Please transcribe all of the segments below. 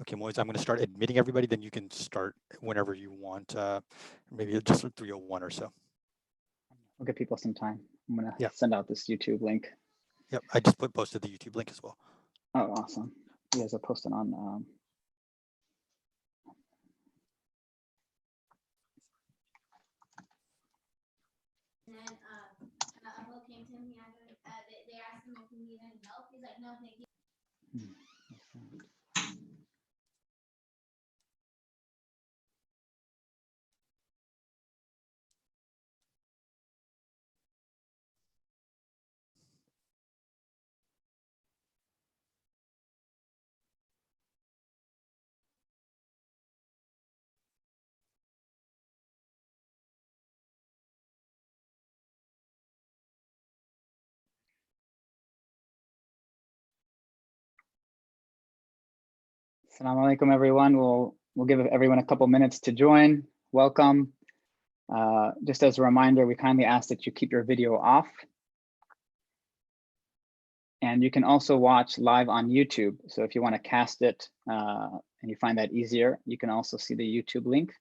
Okay, Moise, I'm going to start admitting everybody, then you can start whenever you want, maybe just 301 or so. We'll give people some time. I'm going to Yep. send out this YouTube link. Yep, I just posted the YouTube link as well. Oh, awesome. You guys are posting on. And then Abel came to him, they asked him if he needed any help. He's like, no, thank you. Assalamu alaikum, everyone. We'll give everyone a couple minutes to join. Welcome. Just as a reminder, we kindly ask that you keep your video off. And you can also watch live on YouTube. So if you want to cast it and you find that easier, you can also see the YouTube link.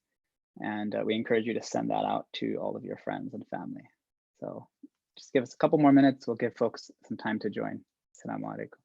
And we encourage you to send that out to all of your friends and family. So just give us a couple more minutes. We'll give folks some time to join. Assalamu alaikum.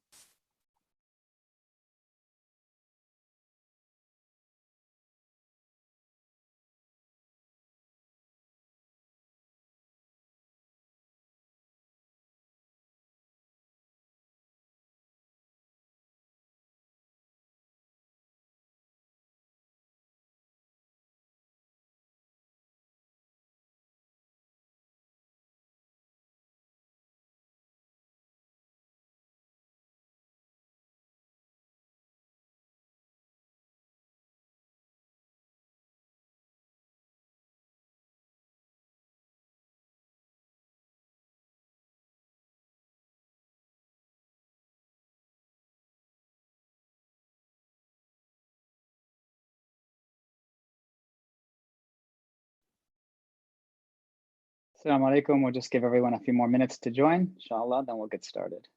Assalamu alaikum. We'll just give everyone a few more minutes to join, inshallah, then we'll get started.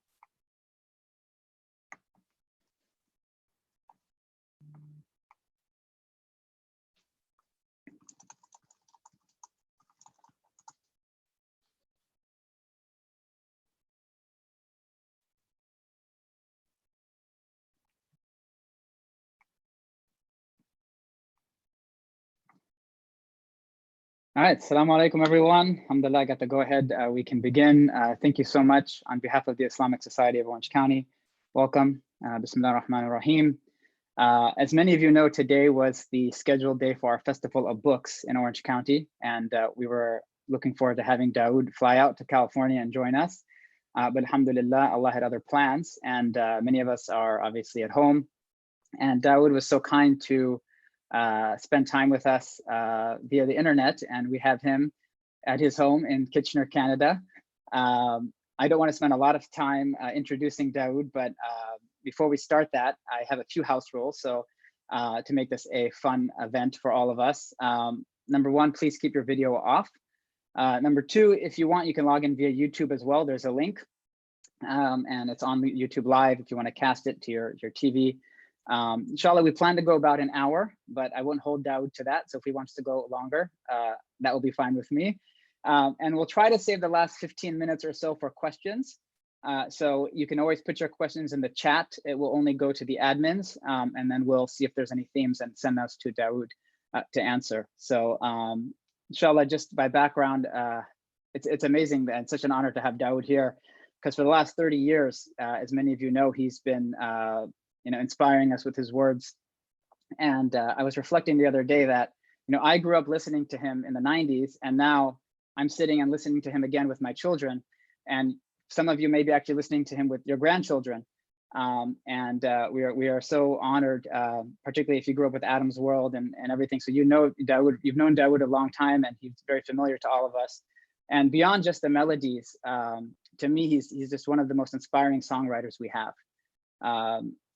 All right, assalamu alaikum, everyone. Alhamdulillah, I got the go ahead. We can begin. Thank you so much on behalf of the Islamic Society of Orange County. Welcome. Bismillah ar-Rahman ar-Rahim. As many of you know, today was the scheduled day for our Festival of Books in Orange County. And we were looking forward to having Dawood fly out to California and join us. But alhamdulillah, Allah had other plans. And many of us are obviously at home. And Dawood was so kind to spend time with us via the internet, and we have him at his home in Kitchener, Canada. I don't want to spend a lot of time introducing Dawood, but before we start that, I have a few house rules. So to make this a fun event for all of us. Number one, please keep your video off. Number two, if you want, you can log in via YouTube as well. There's a link and it's on YouTube Live if you want to cast it to your TV. Inshallah, we plan to go about an hour, but I won't hold Dawood to that. So if he wants to go longer, that will be fine with me. And we'll try to save the last 15 minutes or so for questions. So you can always put your questions in the chat. It will only go to the admins, and then we'll see if there's any themes and send those to Dawood to answer. So inshallah, just by background, it's amazing and such an honor to have Dawood here, because for the last 30 years, as many of you know, he's been inspiring us with his words. And I was reflecting the other day that, I grew up listening to him in the 90s, and now I'm sitting and listening to him again with my children. And some of you may be actually listening to him with your grandchildren. We are so honored, particularly if you grew up with Adam's World and everything. So Dawood, you've known Dawood a long time, and he's very familiar to all of us. And beyond just the melodies, to me, he's just one of the most inspiring songwriters we have.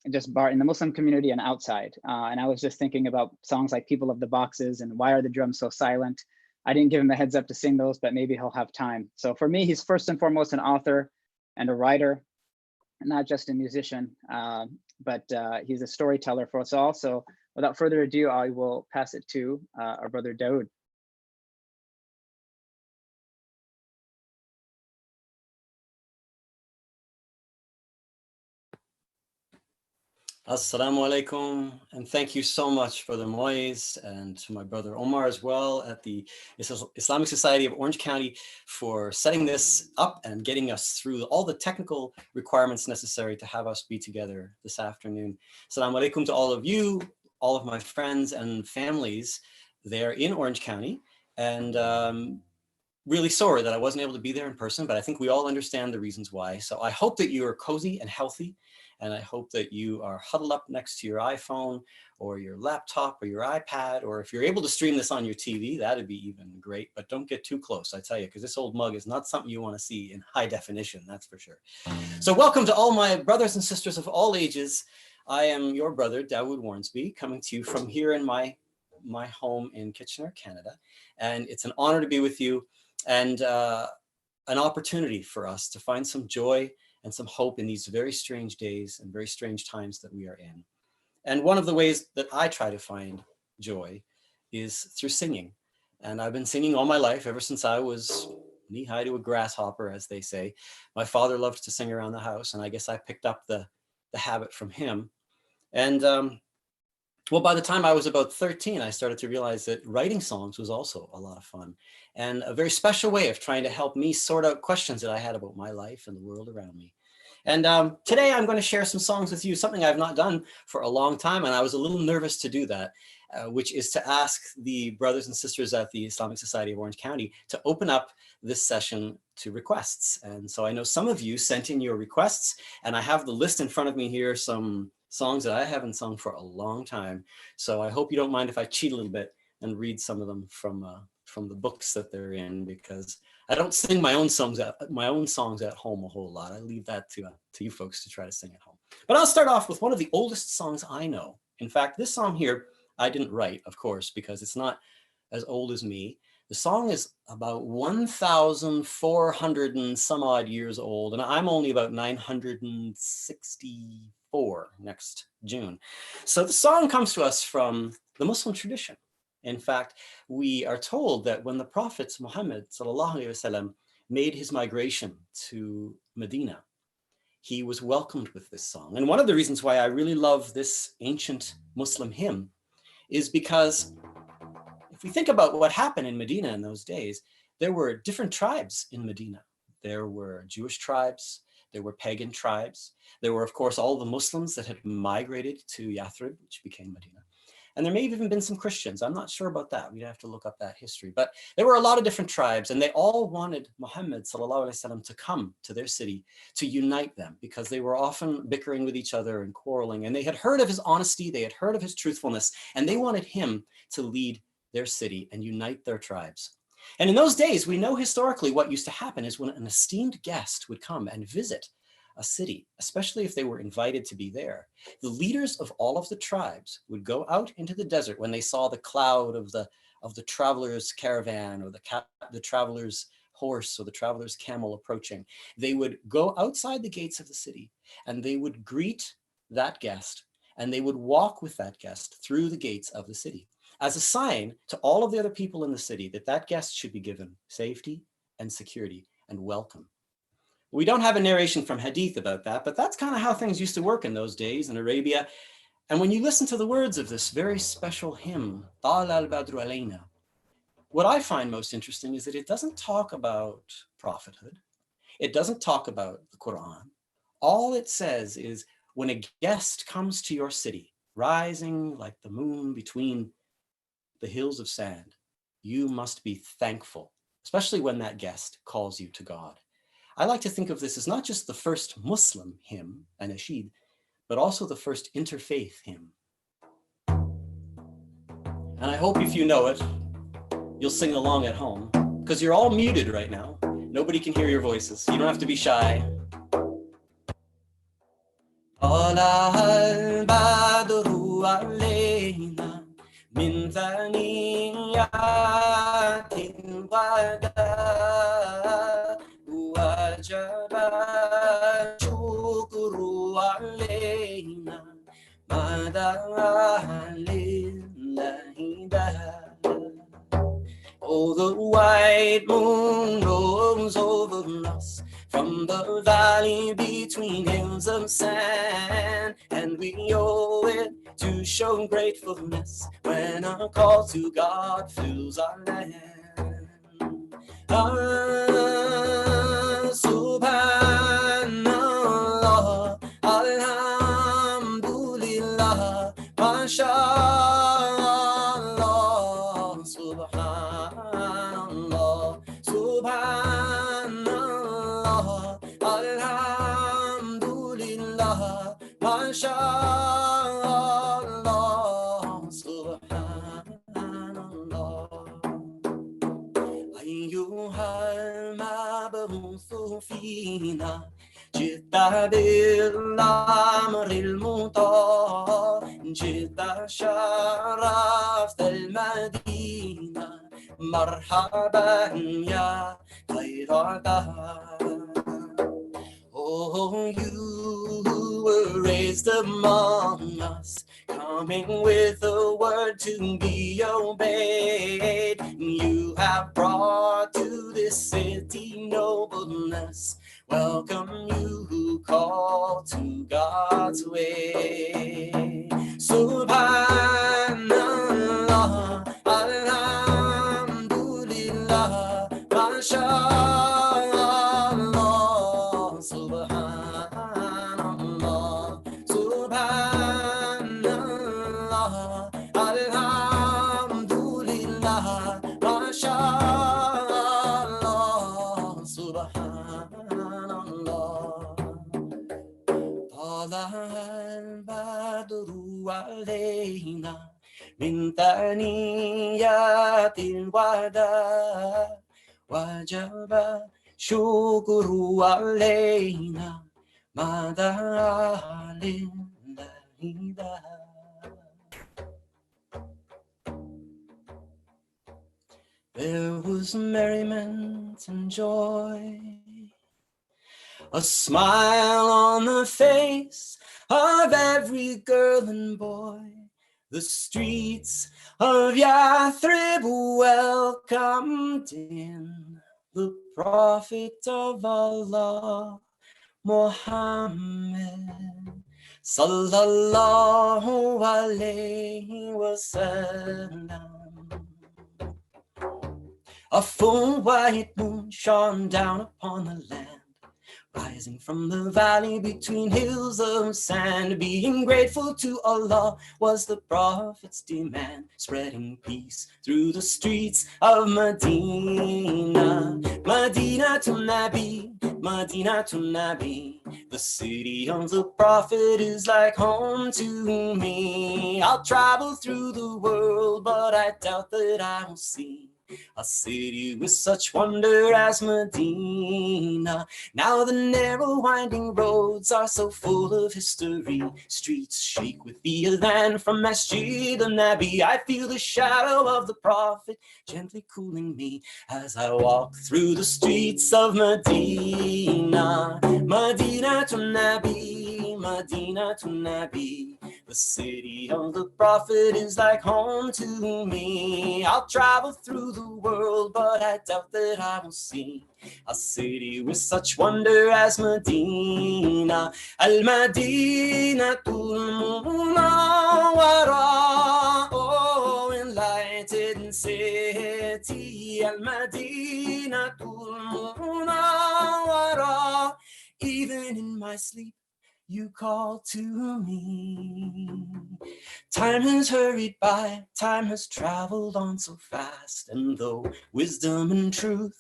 Just in the Muslim community and outside. And I was just thinking about songs like People of the Boxes and Why Are the Drums So Silent? I didn't give him a heads up to sing those, but maybe he'll have time. So for me, he's first and foremost an author and a writer. not just a musician, but he's a storyteller for us all. So without further ado, I will pass it to our brother Dawood. Assalamu alaikum, and thank you so much, Brother Moise, and to my brother Omar as well at the Islamic Society of Orange County for setting this up and getting us through all the technical requirements necessary to have us be together this afternoon. Assalamu alaikum to all of you, all of my friends and families there in Orange County, and really sorry that I wasn't able to be there in person, but I think we all understand the reasons why. So I hope that you are cozy and healthy, and I hope that you are huddled up next to your iPhone or your laptop or your iPad, or if you're able to stream this on your TV, that'd be even great, but don't get too close, I tell you, because this old mug is not something you want to see in high definition, that's for sure. So welcome to all my brothers and sisters of all ages. I am your brother, Dawud Wharnsby, coming to you from here in my home in Kitchener, Canada, and it's an honor to be with you, and an opportunity for us to find some joy and some hope in these very strange days and very strange times that we are in. And one of the ways that I try to find joy is through singing. And I've been singing all my life, ever since I was knee-high to a grasshopper, as they say. My father loved to sing around the house, and I guess I picked up the habit from him. And well, by the time I was about 13, I started to realize that writing songs was also a lot of fun and a very special way of trying to help me sort out questions that I had about my life and the world around me. And today I'm going to share some songs with you, something I've not done for a long time, and I was a little nervous to do that, which is to ask the brothers and sisters at the Islamic Society of Orange County to open up this session to requests. And so I know some of you sent in your requests, and I have the list in front of me here, some songs that I haven't sung for a long time. So I hope you don't mind if I cheat a little bit and read some of them from the books that they're in, because I don't sing my own songs at home a whole lot. I leave that to you folks to try to sing at home. But I'll start off with one of the oldest songs I know. In fact, this song here, I didn't write, of course, because it's not as old as me. The song is about 1,400 and some odd years old, and I'm only about 964 next June. So the song comes to us from the Muslim tradition. In fact, we are told that when the Prophet Muhammad ﷺ made his migration to Medina, he was welcomed with this song. And one of the reasons why I really love this ancient Muslim hymn is because if we think about what happened in Medina in those days, there were different tribes in Medina. There were Jewish tribes, there were pagan tribes. There were, of course, all the Muslims that had migrated to Yathrib, which became Medina. And there may have even been some Christians. I'm not sure about that. We'd have to look up that history. But there were a lot of different tribes, and they all wanted Muhammad ﷺ to come to their city to unite them, because they were often bickering with each other and quarreling. And they had heard of his honesty, they had heard of his truthfulness, and they wanted him to lead their city and unite their tribes. And in those days, we know historically what used to happen is when an esteemed guest would come and visit a city, especially if they were invited to be there, the leaders of all of the tribes would go out into the desert when they saw the cloud of the traveler's caravan, or the traveler's horse, or the traveler's camel approaching. They would go outside the gates of the city, and they would greet that guest, and they would walk with that guest through the gates of the city as a sign to all of the other people in the city that that guest should be given safety and security and welcome. We don't have a narration from Hadith about that, but that's kind of how things used to work in those days in Arabia. And when you listen to the words of this very special hymn, Tala al-Badru alayna, what I find most interesting is that it doesn't talk about prophethood. It doesn't talk about the Quran. All it says is, when a guest comes to your city, rising like the moon between the hills of sand, you must be thankful, especially when that guest calls you to God. I like to think of this as not just the first Muslim hymn, an nasheed, but also the first interfaith hymn. And I hope if you know it, you'll sing along at home, because you're all muted right now. Nobody can hear your voices. You don't have to be shy. من ثنيات الوداع وجب الشكر white moon rose over us from the valley between hills of sand, and we owe it to show gratefulness when our call to God fills our land. Subhanallah, Alhamdulillah, MashaAllah, Subhanallah, Subhanallah, Alhamdulillah, MashaAllah, Subhanallah. أيها المبعوث فينا جئت بالأمر المطاع، جئت شرفت المدينة، مرحبا يا خير دار. Oh, you who were raised among us, coming with a word to be obeyed. You have brought to this city nobleness. Welcome you who call to God's way. Subhanallah, Alhamdulillah, MashaAllah, Subhanallah, Subhanallah, Alhamdulillah, MashaAllah, Subhanallah. طلع البدر علينا من ثنيات الوداع، وجب الشكر علينا ما دعا لله داع. There was merriment and joy, a smile on the face of every girl and boy. The streets of Yathrib welcomed in the Prophet of Allah, Muhammad sallallahu alayhi wa sallam. A full white moon shone down upon the land, rising from the valley between hills of sand. Being grateful to Allah was the Prophet's demand, spreading peace through the streets of Medina. Medina to Nabi, Medina to Nabi. The city of the Prophet is like home to me. I'll travel through the world, but I doubt that I will see a city with such wonder as Medina. Now the narrow winding roads are so full of history. Streets shake with the adhan from Masjid al-Nabi. I feel the shadow of the Prophet gently cooling me as I walk through the streets of Medina. Medina to Nabi, Medina to Nabi. The city of the Prophet is like home to me. I'll travel through the world, but I doubt that I will see a city with such wonder as Medina. Al-Madinatul Munawwara, oh enlightened city. Al-Madinatul Munawwara, even in my sleep you call to me. Time has hurried by, time has traveled on so fast, and though wisdom and truth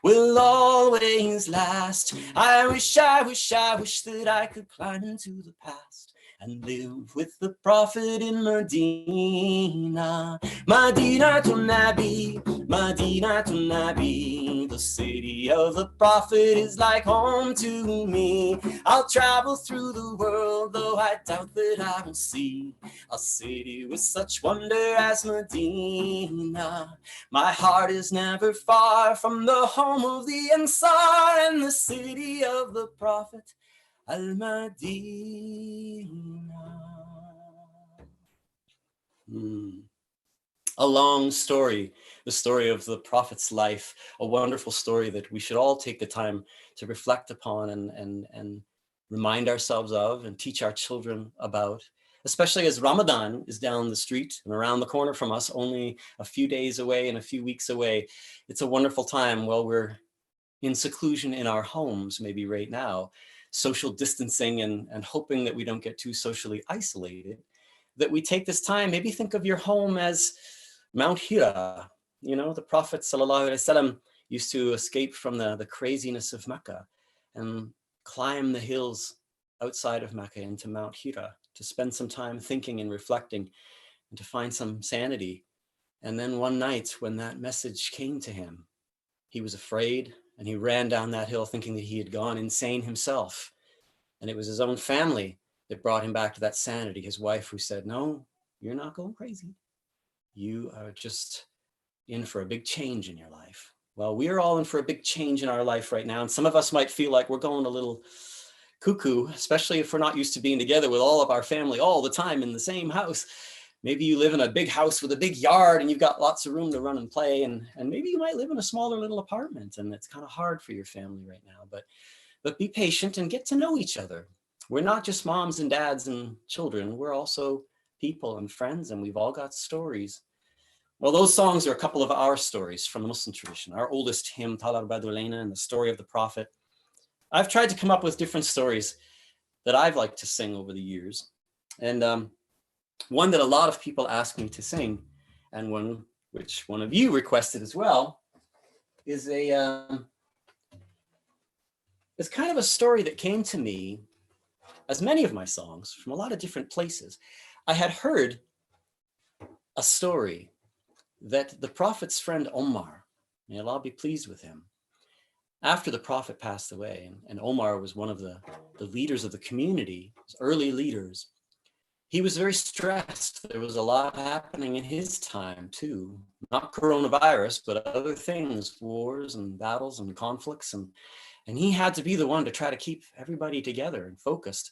will always last, I wish that I could climb into the past and live with the Prophet in Medina. Medina to Nabi, Medina to Nabi. The city of the Prophet is like home to me. I'll travel through the world, though I doubt that I will see a city with such wonder as Medina. My heart is never far from the home of the Ansar and the city of the Prophet, Al-Madina. A long story the story of the Prophet's life, a wonderful story that we should all take the time to reflect upon and remind ourselves of and teach our children about, especially as Ramadan is down the street and around the corner from us, only a few days away and a few weeks away. It's a wonderful time while we're in seclusion in our homes, maybe right now, social distancing and hoping that we don't get too socially isolated, that we take this time, maybe think of your home as Mount Hira. You know, the Prophet ﷺ used to escape from the craziness of Mecca and climb the hills outside of Mecca into Mount Hira to spend some time thinking and reflecting and to find some sanity. And then one night when that message came to him, he was afraid and he ran down that hill thinking that he had gone insane himself. And it was his own family that brought him back to that sanity. His wife, who said, "No, you're not going crazy. You are just in for a big change in your life." Well, we are all in for a big change in our life right now. And some of us might feel like we're going a little cuckoo, especially if we're not used to being together with all of our family all the time in the same house. Maybe you live in a big house with a big yard and you've got lots of room to run and play. And maybe you might live in a smaller little apartment and it's kind of hard for your family right now. But be patient and get to know each other. We're not just moms and dads and children. We're also people and friends, and we've all got stories. Well, those songs are a couple of our stories from the Muslim tradition. Our oldest hymn, Talar Badulena, and the story of the Prophet. I've tried to come up with different stories that I've liked to sing over the years. And one that a lot of people ask me to sing, and one which one of you requested as well, is it's kind of a story that came to me, as many of my songs, from a lot of different places. I had heard a story that the Prophet's friend Omar, may Allah be pleased with him, after the Prophet passed away, and Omar was one of the leaders of the community, early leaders, he was very stressed. There was a lot happening in his time too, not coronavirus, but other things, wars and battles and conflicts. And he had to be the one to try to keep everybody together and focused.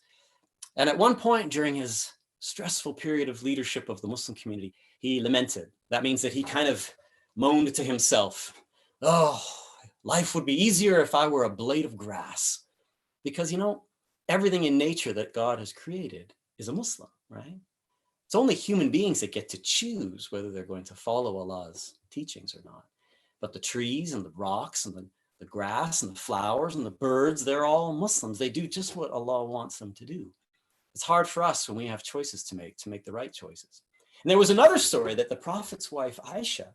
And at one point during his stressful period of leadership of the Muslim community, he lamented. That means that he kind of moaned to himself, "Oh, life would be easier if I were a blade of grass." Because, you know, everything in nature that God has created is a Muslim, right? It's only human beings that get to choose whether they're going to follow Allah's teachings or not. But the trees and the rocks and the grass and the flowers and the birds, they're all Muslims. They do just what Allah wants them to do. It's hard for us when we have choices to make the right choices. And there was another story that the Prophet's wife, Aisha,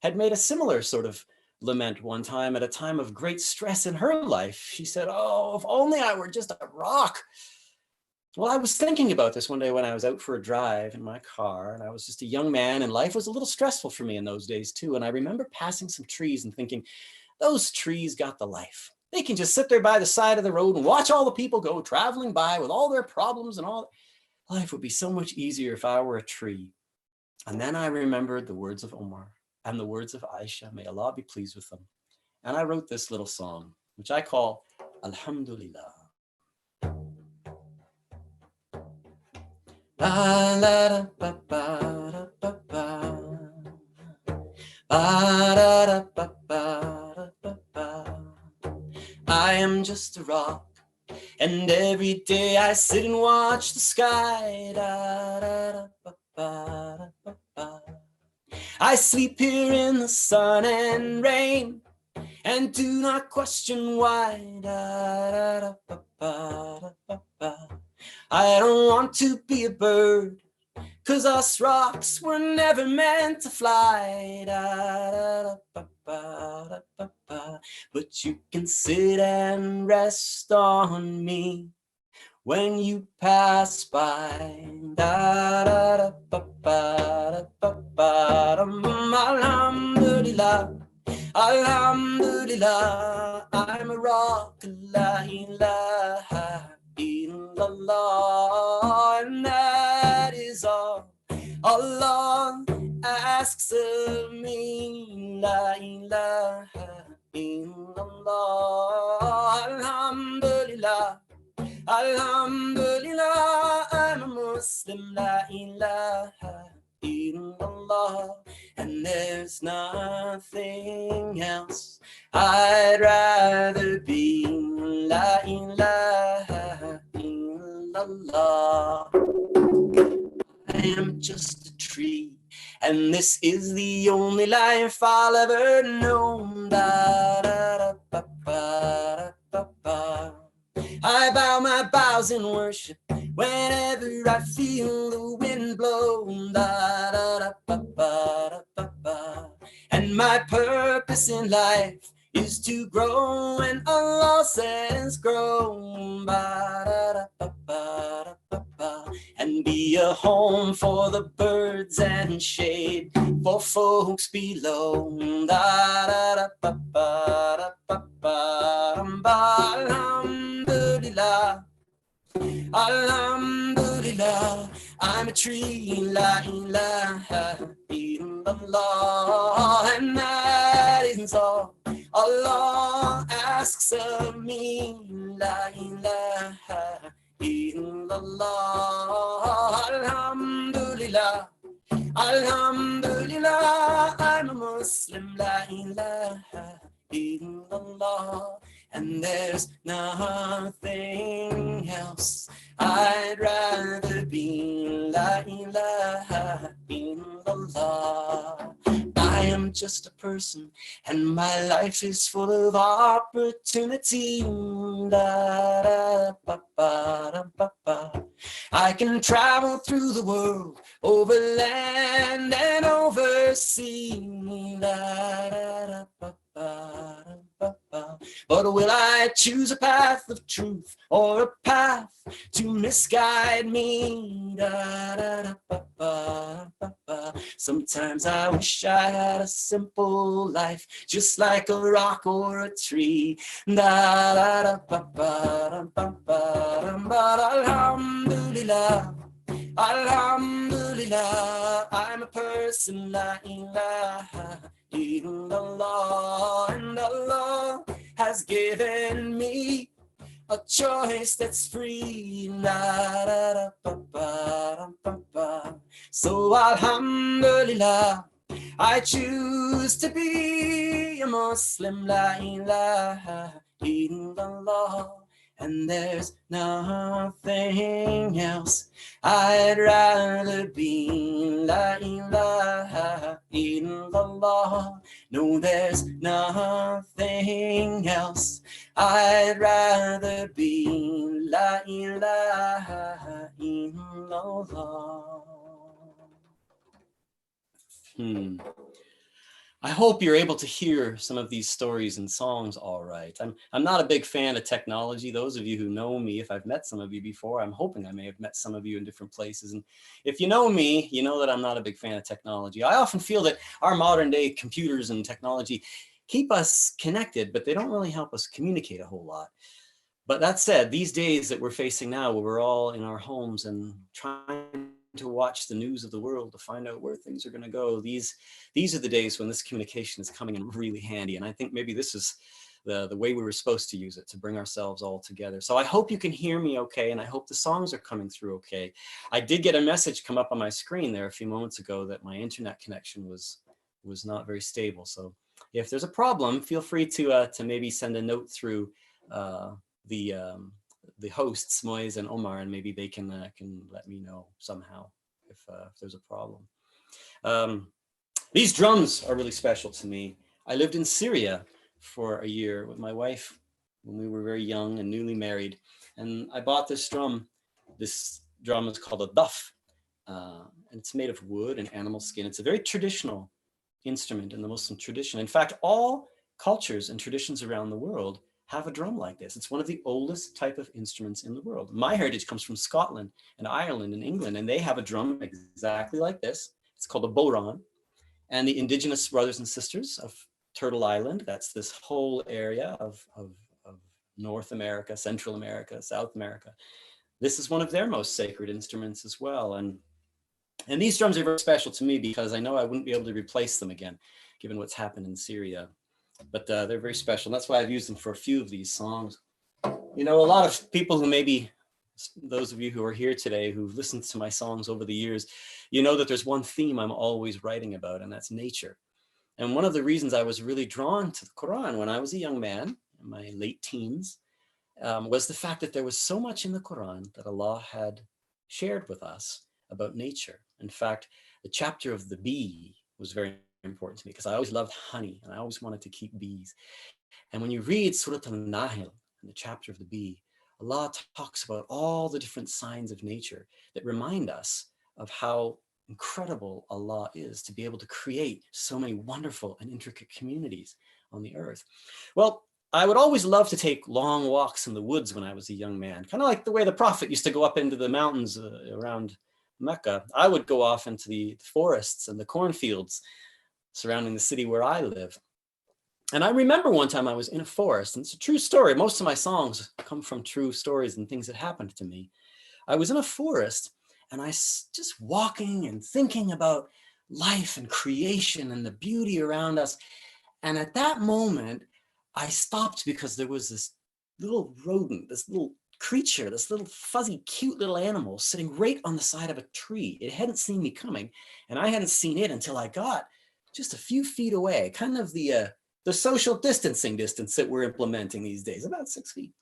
had made a similar sort of lament one time at a time of great stress in her life. She said, "Oh, if only I were just a rock." Well, I was thinking about this one day when I was out for a drive in my car, and I was just a young man, and life was a little stressful for me in those days too. And I remember passing some trees and thinking, those trees got the life. They can just sit there by the side of the road and watch all the people go traveling by with all their problems and all. Life would be so much easier if I were a tree. And then I remembered the words of Omar and the words of Aisha, may Allah be pleased with them. And I wrote this little song, which I call Alhamdulillah. La la da ba ba da ba ba. Ba da da ba ba da ba ba. I am just a rock, and every day I sit and watch the sky. Da da da ba ba da ba ba. I sleep here in the sun and rain, and do not question why. Da da da ba ba da ba ba. I don't want to be a bird, 'cause us rocks were never meant to fly. Da, da, da, ba, ba, da, ba, ba. But you can sit and rest on me when you pass by. Da, da, da, ba, ba, da, ba, ba, da, Alhamdulillah, Alhamdulillah, I'm a rock, la ilaha illallah, and that is all Allah asks of me. La ilaha illallah, alhamdulillah, alhamdulillah, I'm a Muslim. La ilaha illallah, and there's nothing else I'd rather be. La ilaha illallah. I am just a tree, and this is the only life I'll ever know. Da, da, da, ba, ba, da, ba, ba. I bow my bows in worship whenever I feel the wind blow. Da, da, da, ba, ba, da, ba, ba. And my purpose in life is to grow, and Allah says grow. Ba, da, da, ba, ba, da, ba, ba. And be a home for the birds and shade for folks below. Da, da, da, ba, ba, da, ba, ba, ba. Alhamdulillah, Alhamdulillah, I'm a tree, la ilaha illallah, and that is all Allah asks of me. La ilaha illallah, alhamdulillah, alhamdulillah, I'm a Muslim, la ilaha illallah, and there's nothing else I'd rather be. La ilaha illallah. I am just a person, and my life is full of opportunity. Da, da, ba, ba, da, ba, ba. I can travel through the world, over land and over sea. Da, da, da, ba, ba, da, ba, ba. But will I choose a path of truth or a path to misguide me? Da, da, da, ba, ba, ba, ba. Sometimes I wish I had a simple life, just like a rock or a tree. Da, da, da, ba, ba, da, ba, ba, da, ba. Alhamdulillah, alhamdulillah, I'm a person, la ilaha illallah, and Allah has given me a choice that's free. La, da, da, ba, ba, da, ba, ba. So alhamdulillah, I choose to be a Muslim, la ilaha illallah, and there's nothing else I'd rather be. La ilaha illallah. No, there's nothing else I'd rather be. La ilaha illallah. I hope you're able to hear some of these stories and songs all right. I'm not a big fan of technology. Those of you who know me, if I've met some of you before, I'm hoping I may have met some of you in different places. And if you know me, you know that I'm not a big fan of technology. I often feel that our modern day computers and technology keep us connected, but they don't really help us communicate a whole lot. But that said, these days that we're facing now, where we're all in our homes and trying to watch the news of the world to find out where things are going to go, these are the days when this communication is coming in really handy. And I think maybe this is the way we were supposed to use it, to bring ourselves all together. So I hope you can hear me okay, and I hope the songs are coming through okay. I did get a message come up on my screen there a few moments ago that my internet connection was not very stable. So if there's a problem, feel free to maybe send a note through the hosts, Moise and Omar, and maybe they can let me know somehow if there's a problem. These drums are really special to me. I lived in Syria for a year with my wife when we were very young and newly married, and I bought this drum. This drum is called a duff, and it's made of wood and animal skin. It's a very traditional instrument in the Muslim tradition. In fact, all cultures and traditions around the world have a drum like this. It's one of the oldest type of instruments in the world. My heritage comes from Scotland and Ireland and England, and they have a drum exactly like this. It's called a bodhrán. And the indigenous brothers and sisters of Turtle Island, that's this whole area of North America, Central America, South America. This is one of their most sacred instruments as well. And these drums are very special to me because I know I wouldn't be able to replace them again, given what's happened in Syria. But they're very special. And that's why I've used them for a few of these songs. You know, a lot of people who maybe Those of you who are here today who've listened to my songs over the years, you know that there's one theme I'm always writing about, and that's nature. And one of the reasons I was really drawn to the Quran when I was a young man, in my late teens, was the fact that there was so much in the Quran that Allah had shared with us about nature. In fact, the chapter of the bee was very important to me because I always loved honey and I always wanted to keep bees. And when you read Surah Al-Nahl, in the chapter of the bee, Allah talks about all the different signs of nature that remind us of how incredible Allah is to be able to create so many wonderful and intricate communities on the earth. Well, I would always love to take long walks in the woods when I was a young man, kind of like the way the Prophet used to go up into the mountains around Mecca. I would go off into the forests and the cornfields surrounding the city where I live. And I remember one time I was in a forest, and it's a true story. Most of my songs come from true stories and things that happened to me. I was in a forest and I just walking and thinking about life and creation and the beauty around us. And at that moment, I stopped because there was this little rodent, this little creature, this little fuzzy, cute little animal sitting right on the side of a tree. It hadn't seen me coming, and I hadn't seen it until I got just a few feet away, kind of the social distancing distance that we're implementing these days, about 6 feet.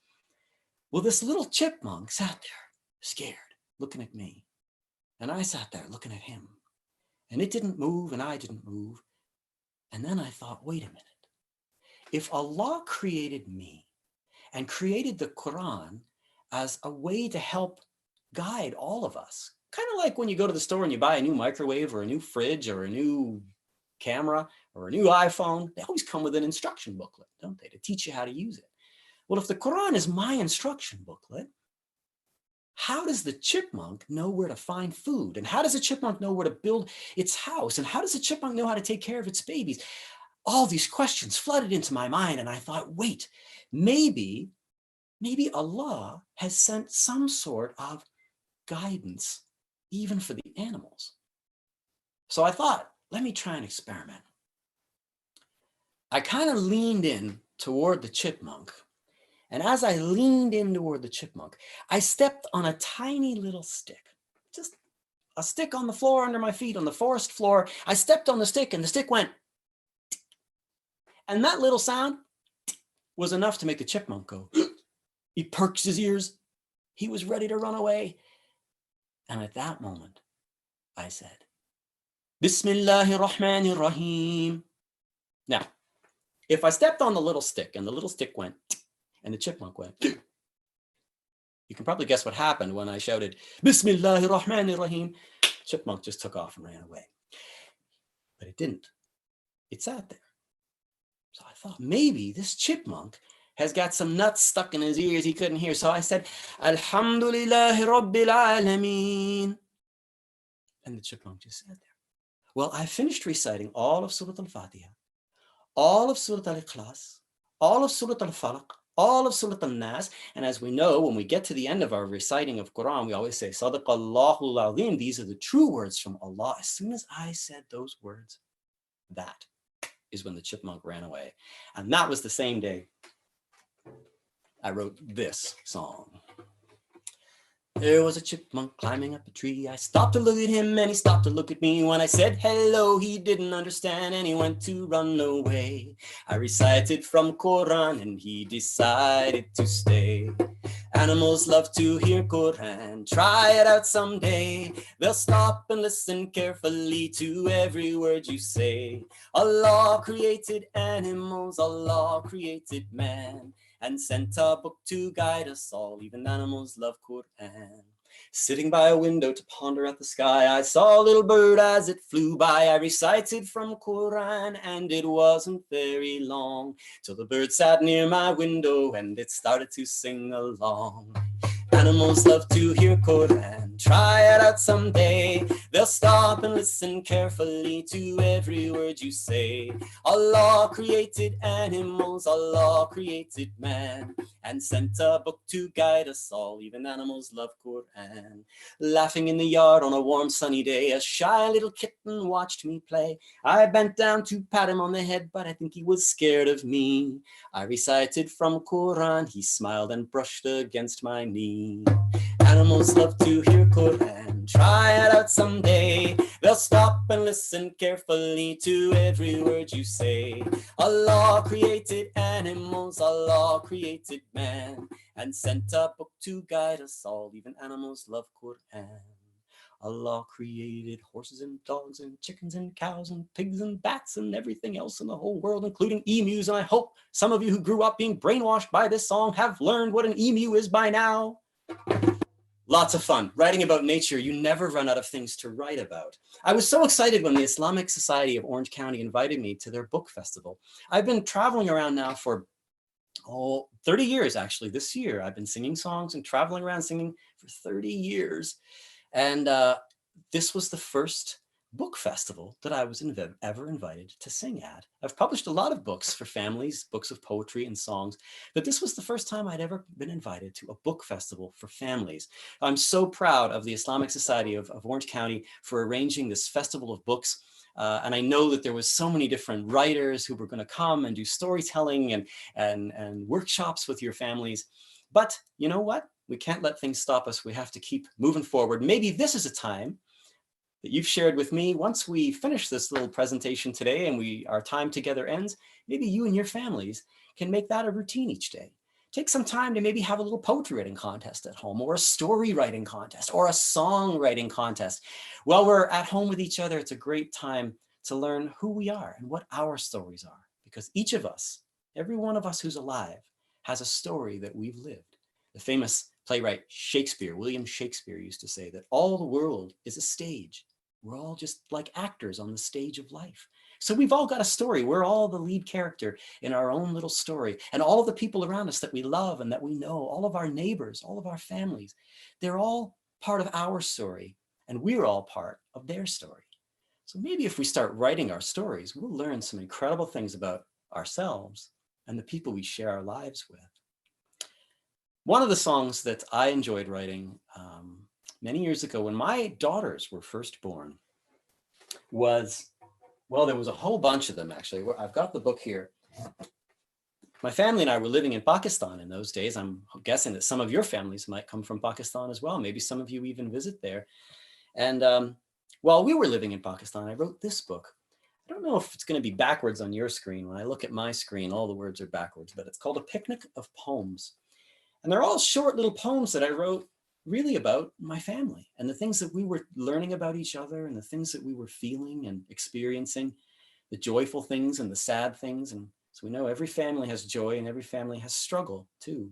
Well, this little chipmunk sat there, scared, looking at me. And I sat there looking at him. And it didn't move, and I didn't move. And then I thought, wait a minute. If Allah created me and created the Quran as a way to help guide all of us, kind of like when you go to the store and you buy a new microwave or a new fridge or a new camera or a new iPhone, they always come with an instruction booklet, don't they, to teach you how to use it. Well, if the Quran is my instruction booklet, how does the chipmunk know where to find food? And how does a chipmunk know where to build its house? And how does a chipmunk know how to take care of its babies? All these questions flooded into my mind, and I thought, wait, maybe Allah has sent some sort of guidance even for the animals. So I thought, let me try an experiment. I kind of leaned in toward the chipmunk. And as I leaned in toward the chipmunk, I stepped on a tiny little stick, just a stick on the floor under my feet on the forest floor. I stepped on the stick and the stick went, and that little sound was enough to make the chipmunk go. He perks his ears. He was ready to run away. And at that moment, I said, Bismillahir Rahmanir Rahim. Now, if I stepped on the little stick and the little stick went, and the chipmunk went, you can probably guess what happened when I shouted, Bismillahir Rahmanir Rahim. Chipmunk just took off and ran away. But it didn't. It sat there. So I thought, maybe this chipmunk has got some nuts stuck in his ears he couldn't hear. So I said, Alhamdulillah Rabbil Alameen. And the chipmunk just sat there. Well, I finished reciting all of Surah Al-Fatiha, all of Surah Al-Ikhlas, all of Surah Al-Falaq, all of Surah Al-Nas. And as we know, when we get to the end of our reciting of Quran, we always say, Sadaqallahul Azim. These are the true words from Allah. As soon as I said those words, that is when the chipmunk ran away. And that was the same day I wrote this song. There was a chipmunk climbing up a tree. I stopped to look at him and he stopped to look at me. When I said hello, he didn't understand and he went to run away. I recited from Quran and he decided to stay. Animals love to hear Quran. Try it out someday. They'll stop and listen carefully to every word you say. Allah created animals, Allah created man, and sent a book to guide us all. Even animals love Quran. Sitting by a window to ponder at the sky, I saw a little bird as it flew by. I recited from Quran and it wasn't very long till the bird sat near my window and it started to sing along. Animals love to hear Quran. Try it out someday. They'll stop and listen carefully to every word you say. Allah created animals, Allah created man, and sent a book to guide us all. Even animals love Quran. Laughing in the yard on a warm sunny day, a shy little kitten watched me play. I bent down to pat him on the head, but I think he was scared of me. I recited from Quran. He smiled and brushed against my knee. animals love to hear Quran. Try it out someday. They'll stop and listen carefully to every word you say. Allah created animals, Allah created man, and sent a book to guide us all. Even animals love Quran. Allah created horses and dogs and chickens and cows and pigs and bats and everything else in the whole world, including emus. And I hope some of you who grew up being brainwashed by this song have learned what an emu is by now. Lots of fun. Writing about nature, you never run out of things to write about. I was so excited when the Islamic Society of Orange County invited me to their book festival. I've been traveling around now for 30 years, actually. This year, I've been singing songs and traveling around singing for 30 years. And this was the first book festival that I was ever invited to sing at. I've published a lot of books for families, books of poetry and songs, but this was the first time I'd ever been invited to a book festival for families. I'm so proud of the Islamic Society of Orange County for arranging this festival of books. And I know that there was so many different writers who were going to come and do storytelling and workshops with your families. But you know what? We can't let things stop us. We have to keep moving forward. Maybe this is a time that you've shared with me. Once we finish this little presentation today and our time together ends, maybe you and your families can make that a routine each day. Take some time to maybe have a little poetry writing contest at home, or a story writing contest, or a song writing contest. While we're at home with each other, it's a great time to learn who we are and what our stories are, because each of us, every one of us who's alive, has a story that we've lived. The famous playwright Shakespeare, William Shakespeare, used to say that all the world is a stage. We're all just like actors on the stage of life. So we've all got a story. We're all the lead character in our own little story. And all of the people around us that we love and that we know, all of our neighbors, all of our families, they're all part of our story. And we're all part of their story. So maybe if we start writing our stories, we'll learn some incredible things about ourselves and the people we share our lives with. One of the songs that I enjoyed writing many years ago when my daughters were first born was, well, there was a whole bunch of them actually. I've got the book here. My family and I were living in Pakistan in those days. I'm guessing that some of your families might come from Pakistan as well. Maybe some of you even visit there. And while we were living in Pakistan, I wrote this book. I don't know if it's going to be backwards on your screen. When I look at my screen, all the words are backwards, but it's called A Picnic of Poems. And they're all short little poems that I wrote really about my family and the things that we were learning about each other and the things that we were feeling and experiencing, the joyful things and the sad things. And so we know every family has joy and every family has struggle too.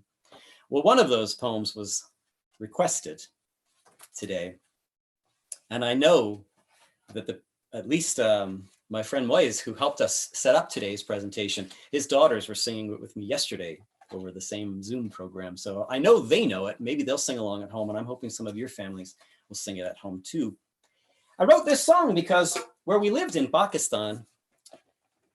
Well, one of those poems was requested today. And I know that at least my friend Moise, who helped us set up today's presentation, his daughters were singing it with me yesterday over the same Zoom program. So I know they know it. Maybe they'll sing along at home, and I'm hoping some of your families will sing it at home too. I wrote this song because where we lived in Pakistan,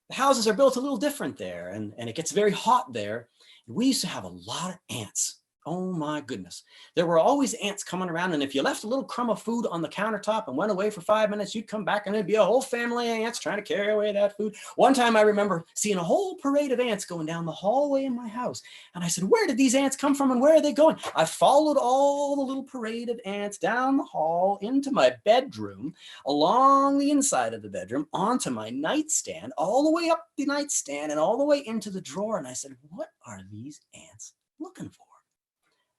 the houses are built a little different there, and it gets very hot there. And we used to have a lot of ants. Oh my goodness. There were always ants coming around, and if you left a little crumb of food on the countertop and went away for 5 minutes, you'd come back and there'd be a whole family of ants trying to carry away that food. One time I remember seeing a whole parade of ants going down the hallway in my house. And I said, where did these ants come from and where are they going? I followed all the little parade of ants down the hall into my bedroom, along the inside of the bedroom, onto my nightstand, all the way up the nightstand and all the way into the drawer. And I said, what are these ants looking for?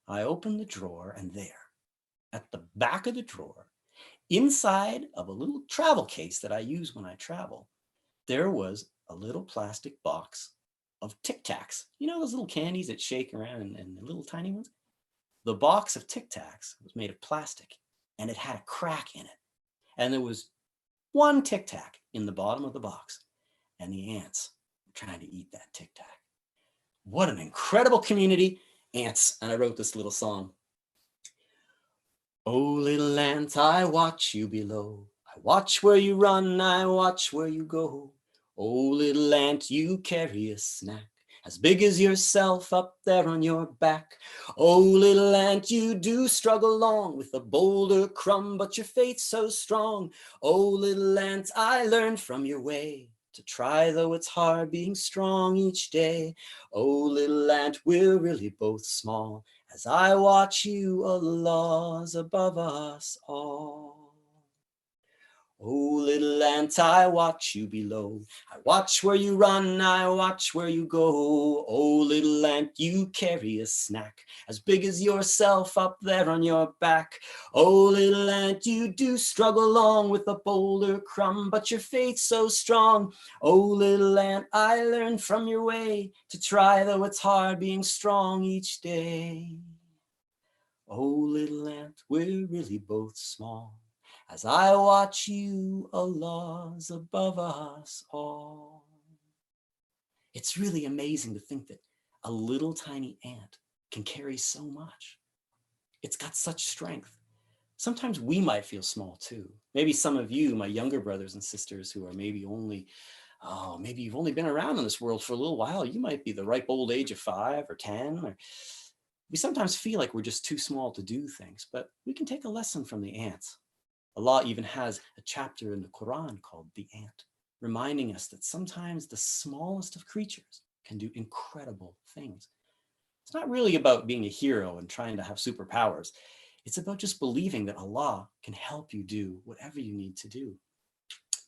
I opened the drawer, and there, at the back of the drawer, inside of a little travel case that I use when I travel, there was a little plastic box of Tic Tacs. You know those little candies that shake around and the little tiny ones? The box of Tic Tacs was made of plastic, and it had a crack in it. And there was one Tic Tac in the bottom of the box, and the ants were trying to eat that Tic Tac. What an incredible community. Ants, and I wrote this little song. Oh, little ant, I watch you below. I watch where you run, I watch where you go. Oh, little ant, you carry a snack as big as yourself up there on your back. Oh, little ant, you do struggle along with a boulder crumb, but your faith's so strong. Oh, little ant, I learned from your way to try, though it's hard being strong each day. Oh, little ant, we're really both small. As I watch you, Allah's above us all. Oh, little ant, I watch you below. I watch where you run, I watch where you go. Oh, little ant, you carry a snack as big as yourself up there on your back. Oh, little ant, you do struggle along with a boulder crumb, but your faith's so strong. Oh, little ant, I learned from your way to try, though it's hard being strong each day. Oh, little ant, we're really both small. As I watch you, Allah's above us all. It's really amazing to think that a little tiny ant can carry so much. It's got such strength. Sometimes we might feel small too. Maybe some of you, my younger brothers and sisters who are maybe you've only been around in this world for a little while. You might be the ripe old age of 5 or 10. Or we sometimes feel like we're just too small to do things, but we can take a lesson from the ants. Allah even has a chapter in the Quran called The Ant, reminding us that sometimes the smallest of creatures can do incredible things. It's not really about being a hero and trying to have superpowers. It's about just believing that Allah can help you do whatever you need to do.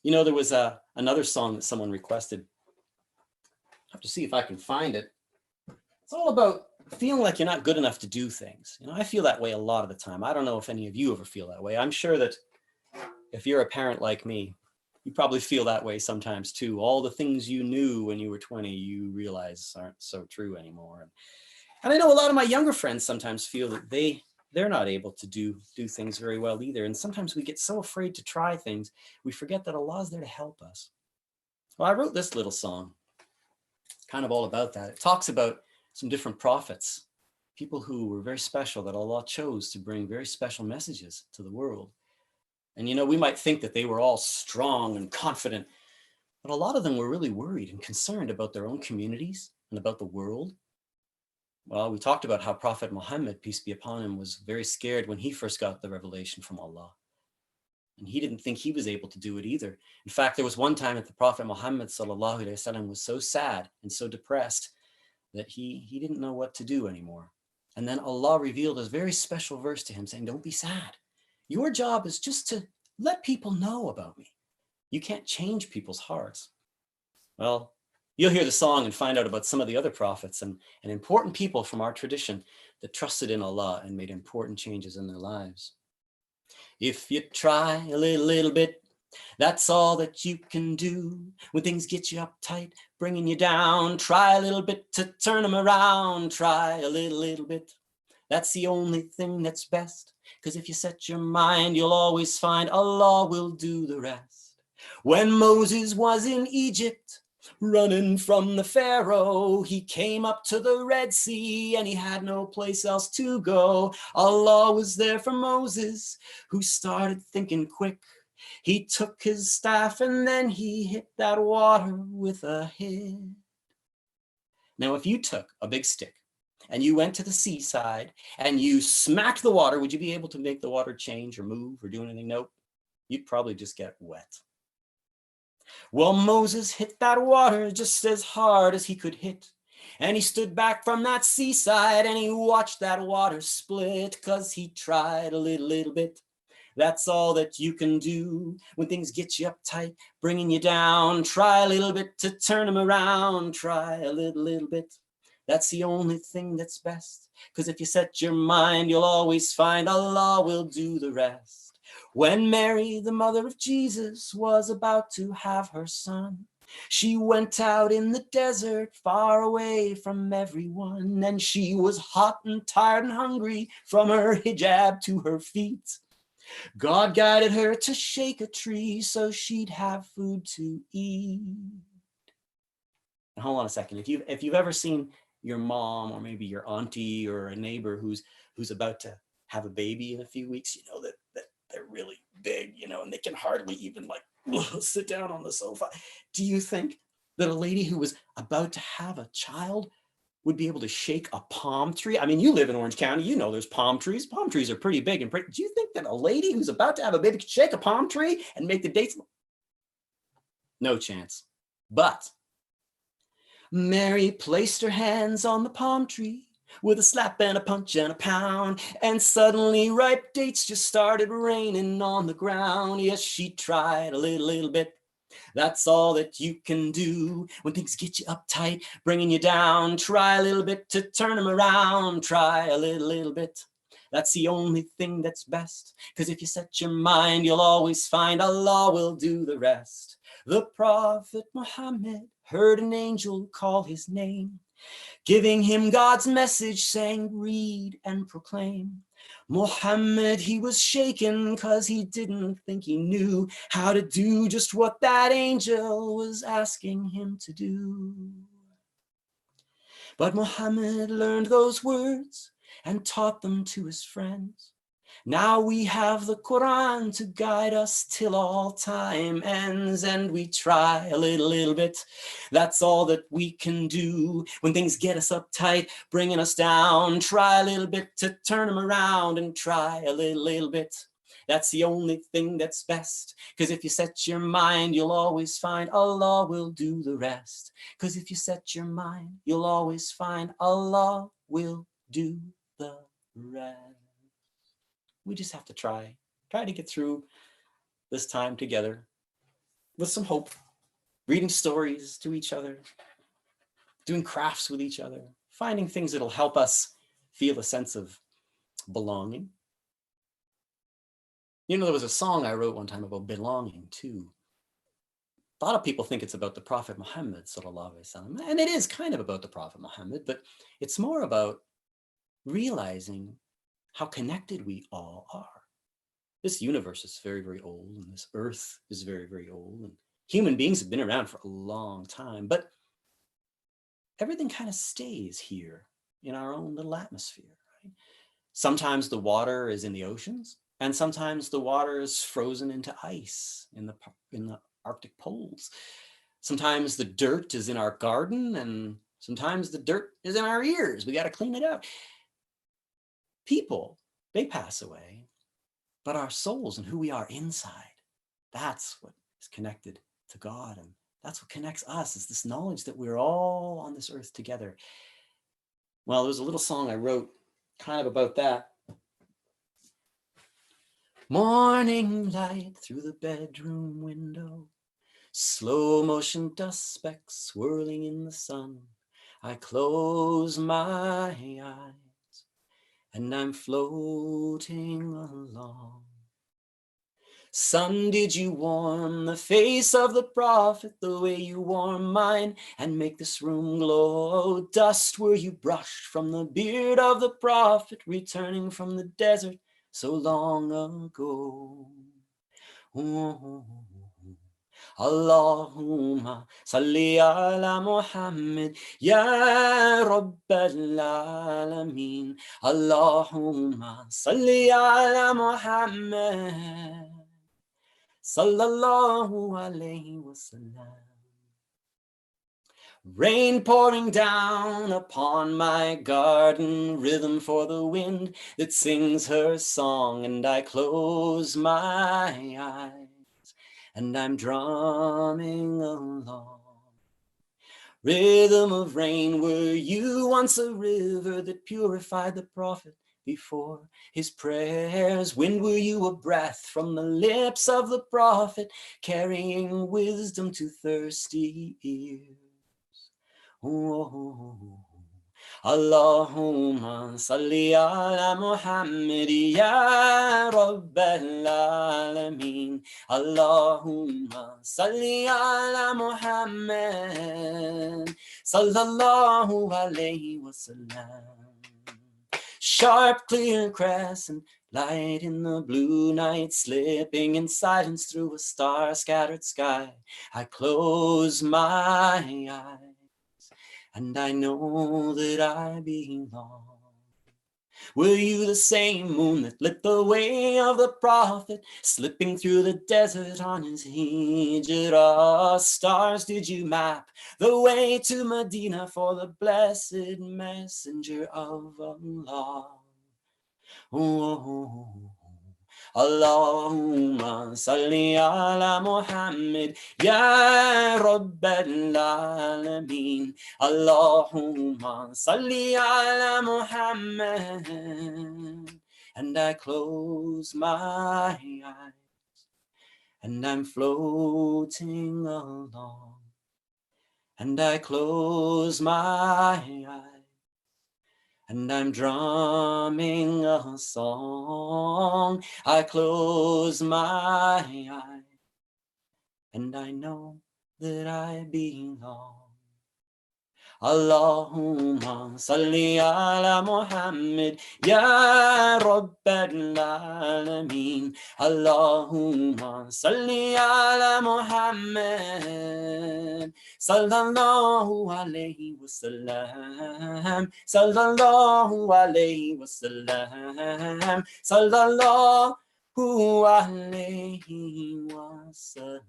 You know, there was another song that someone requested. I have to see if I can find it. It's all about feeling like you're not good enough to do things. You know, I feel that way a lot of the time. I don't know if any of you ever feel that way. I'm sure that if you're a parent like me, you probably feel that way sometimes too. All the things you knew when you were 20, you realize aren't so true anymore. And I know a lot of my younger friends sometimes feel that they're not able to do things very well either. And sometimes we get so afraid to try things, we forget that Allah's there to help us. Well, I wrote this little song, kind of all about that. It talks about some different prophets, people who were very special that Allah chose to bring very special messages to the world. And, you know, we might think that they were all strong and confident, but a lot of them were really worried and concerned about their own communities and about the world. Well, we talked about how Prophet Muhammad, peace be upon him, was very scared when he first got the revelation from Allah. And he didn't think he was able to do it either. In fact, there was one time that the Prophet Muhammad sallallahu alaihi wasallam was so sad and so depressed that he didn't know what to do anymore. And then Allah revealed a very special verse to him saying, don't be sad. Your job is just to let people know about me. You can't change people's hearts. Well, you'll hear the song and find out about some of the other prophets and important people from our tradition that trusted in Allah and made important changes in their lives. If you try a little bit, that's all that you can do. When things get you uptight, bringing you down, try a little bit to turn them around. Try a little bit. That's the only thing that's best. Because if you set your mind, you'll always find Allah will do the rest. When Moses was in Egypt, running from the Pharaoh, he came up to the Red Sea and he had no place else to go. Allah was there for Moses, who started thinking quick. He took his staff and then he hit that water with a hit. Now, if you took a big stick and you went to the seaside and you smacked the water, would you be able to make the water change or move or do anything? Nope. You'd probably just get wet. Well, Moses hit that water just as hard as he could hit. And he stood back from that seaside and he watched that water split, 'cause he tried a little bit. That's all that you can do when things get you uptight, bringing you down. Try a little bit to turn them around. Try a little bit. That's the only thing that's best. 'Cause if you set your mind, you'll always find Allah will do the rest. When Mary, the mother of Jesus, was about to have her son, she went out in the desert, far away from everyone. And she was hot and tired and hungry from her hijab to her feet. God guided her to shake a tree so she'd have food to eat. Now, hold on a second. If you've ever seen your mom or maybe your auntie or a neighbor who's about to have a baby in a few weeks, you know that they're really big, you know, and they can hardly even like sit down on the sofa. Do you think that a lady who was about to have a child would be able to shake a palm tree? I mean, you live in Orange County, you know there's palm trees. Palm trees are pretty big and pretty. Do you think that a lady who's about to have a baby could shake a palm tree and make the dates? No chance. But Mary placed her hands on the palm tree with a slap and a punch and a pound, and suddenly ripe dates just started raining on the ground. Yes, she tried a little bit. That's all that you can do when things get you uptight, bringing you down. Try a little bit to turn them around. Try a little bit. That's the only thing that's best. Because if you set your mind, you'll always find Allah will do the rest. The Prophet Muhammad heard an angel call his name, giving him God's message, saying, read and proclaim. Muhammad, he was shaken because he didn't think he knew how to do just what that angel was asking him to do. But Muhammad learned those words and taught them to his friends. Now we have the Quran to guide us till all time ends, and we try a little bit. That's all that we can do when things get us uptight, bringing us down. Try a little bit to turn them around, and try a little bit. That's the only thing that's best. Because if you set your mind, you'll always find Allah will do the rest. Because if you set your mind, you'll always find Allah will do the rest. We just have to try to get through this time together with some hope, reading stories to each other, doing crafts with each other, finding things that'll help us feel a sense of belonging. You know, there was a song I wrote one time about belonging too. A lot of people think it's about the Prophet Muhammad, sallallahu alaihi wasallam, and it is kind of about the Prophet Muhammad, but it's more about realizing how connected we all are. This universe is very, very old, and this earth is very, very old, and human beings have been around for a long time, but everything kind of stays here in our own little atmosphere, right? Sometimes the water is in the oceans, and sometimes the water is frozen into ice in the Arctic poles. Sometimes the dirt is in our garden, and sometimes the dirt is in our ears. We got to clean it out. People, they pass away, but our souls and who we are inside, that's what is connected to God, and that's what connects us, is this knowledge that we're all on this earth together. Well, there was a little song I wrote kind of about that. Morning light through the bedroom window, slow motion dust specks swirling in the sun. I close my eyes and I'm floating along. Sun, did you warm the face of the Prophet the way you warm mine and make this room glow? Dust, were you brushed from the beard of the Prophet returning from the desert so long ago? Oh, Allahumma salli ala Muhammad ya Rabbal Alameen. Allahumma salli ala Muhammad sallallahu alayhi wasallam. Rain pouring down upon my garden, rhythm for the wind that sings her song, and I close my eyes and I'm drumming along. Rhythm of rain, were you once a river that purified the Prophet before his prayers? When were you a breath from the lips of the Prophet, carrying wisdom to thirsty ears? Oh, Allahumma salli ala Muhammad ya Rabbal Alameen. Allahumma salli ala Muhammad sallallahu alayhi wasallam. Sharp, clear crescent light in the blue night, slipping in silence through a star-scattered sky. I close my eyes and I know that I belong. Were you the same moon that lit the way of the Prophet, slipping through the desert on his hijrah? Stars, did you map the way to Medina for the blessed messenger of Allah? Oh, Allahumma salli ala Muhammad ya Rabbal Alameen. Allahumma salli ala Muhammad. And I close my eyes and I'm floating along. And I close my eyes and I'm drumming a song. I close my eyes and I know that I belong. Allahumma salli ala Muhammad ya Rabbal Alameen. Allahumma salli ala Muhammad sallallahu alayhi wa sallam. Sallallahu alayhi wa sallam. Sallallahu alayhi wa sallam.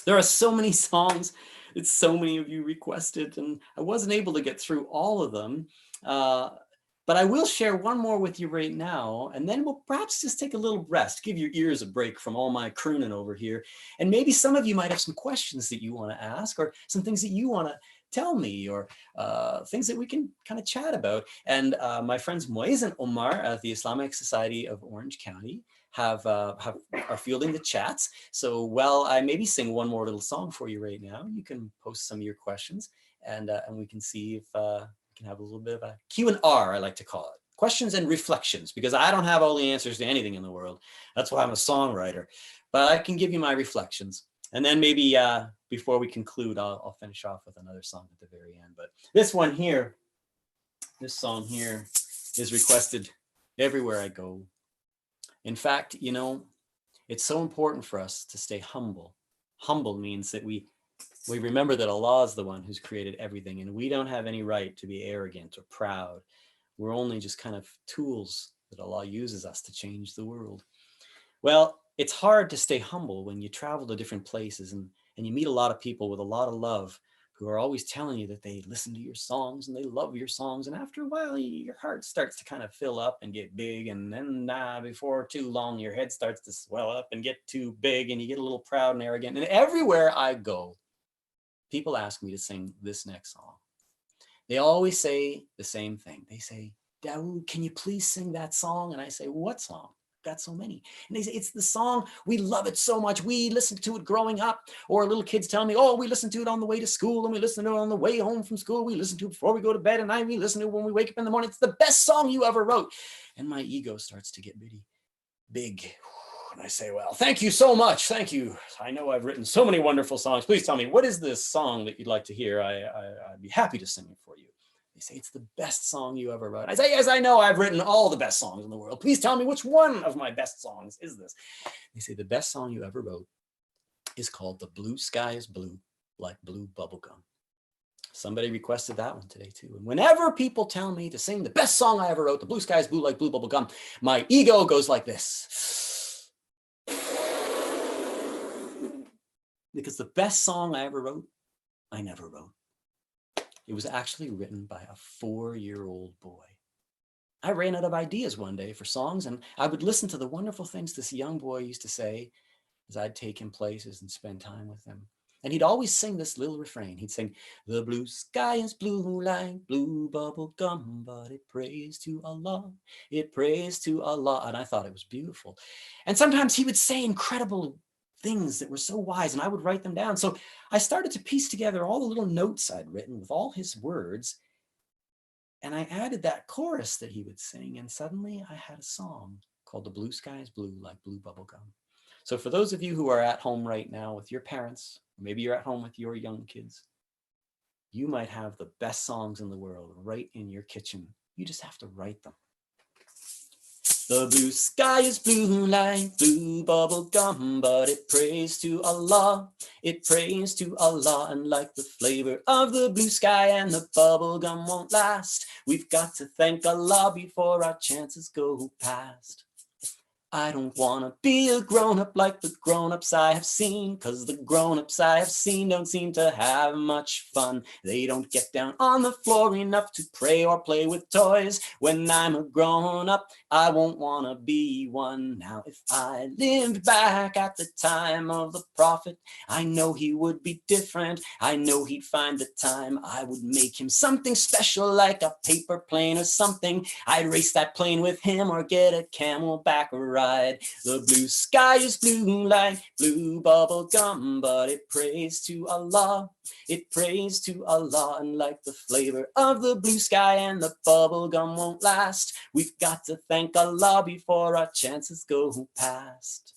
There are so many songs that so many of you requested, and I wasn't able to get through all of them. But I will share one more with you right now, and then we'll perhaps just take a little rest, give your ears a break from all my crooning over here. And maybe some of you might have some questions that you want to ask, or some things that you want to tell me, or things that we can kind of chat about. And my friends Moiz and Omar at the Islamic Society of Orange County are fielding the chats. So while I maybe sing one more little song for you right now, you can post some of your questions, and we can see if we can have a little bit of a Q&R, I like to call it. Questions and reflections, because I don't have all the answers to anything in the world. That's why I'm a songwriter. But I can give you my reflections. And then maybe before we conclude, I'll finish off with another song at the very end. But this one here, this song here is requested everywhere I go. In fact, you know, it's so important for us to stay humble. Humble means that we remember that Allah is the one who's created everything, and we don't have any right to be arrogant or proud. We're only just kind of tools that Allah uses us to change the world. Well, it's hard to stay humble when you travel to different places and you meet a lot of people with a lot of love who are always telling you that they listen to your songs and they love your songs. And after a while, your heart starts to kind of fill up and get big. And then before too long, your head starts to swell up and get too big, and you get a little proud and arrogant. And everywhere I go, people ask me to sing this next song. They always say the same thing. They say, Dawood, can you please sing that song? And I say, what song? Got so many. And they say, it's the song, we love it so much, we listened to it growing up. Or little kids tell me, oh, we listen to it on the way to school, and we listen to it on the way home from school, we listen to it before we go to bed at night, we listen to it when we wake up in the morning. It's the best song you ever wrote. And my ego starts to get really big. And I say, well, thank you so much, thank you. I know I've written so many wonderful songs. Please tell me, what is this song that you'd like to hear? I'd be happy to sing it for you. They say, it's the best song you ever wrote. I say, yes, I know I've written all the best songs in the world. Please tell me, which one of my best songs is this? They say, the best song you ever wrote is called The Blue Sky is Blue, Like Blue Bubblegum. Somebody requested that one today too. And whenever people tell me to sing the best song I ever wrote, The Blue Sky is Blue, Like Blue Bubblegum, my ego goes like this. Because the best song I ever wrote, I never wrote. It was actually written by a 4-year-old boy. I ran out of ideas one day for songs, and I would listen to the wonderful things this young boy used to say as I'd take him places and spend time with him. And he'd always sing this little refrain. He'd sing, the blue sky is blue like blue bubble gum, but it prays to Allah. It prays to Allah. And I thought it was beautiful. And sometimes he would say incredible things that were so wise, and I would write them down. So I started to piece together all the little notes I'd written with all his words, and I added that chorus that he would sing, and suddenly I had a song called The Blue Sky is Blue Like Blue Bubblegum. So for those of you who are at home right now with your parents, or maybe you're at home with your young kids, you might have the best songs in the world right in your kitchen. You just have to write them. The blue sky is blue like blue bubble gum, but it prays to Allah. It prays to Allah, and like the flavor of the blue sky and the bubble gum won't last. We've got to thank Allah before our chances go past. I don't wanna be a grown-up like the grown-ups I have seen, 'cause the grown-ups I have seen don't seem to have much fun. They don't get down on the floor enough to pray or play with toys. When I'm a grown-up, I won't wanna be one. Now if I lived back at the time of the prophet, I know he would be different. I know he'd find the time. I would make him something special, like a paper plane or something. I'd race that plane with him or get a camelback ride. The blue sky is blue like blue bubble gum, but it prays to Allah. It prays to Allah, and like the flavor of the blue sky and the bubble gum won't last. We've got to thank Allah before our chances go past.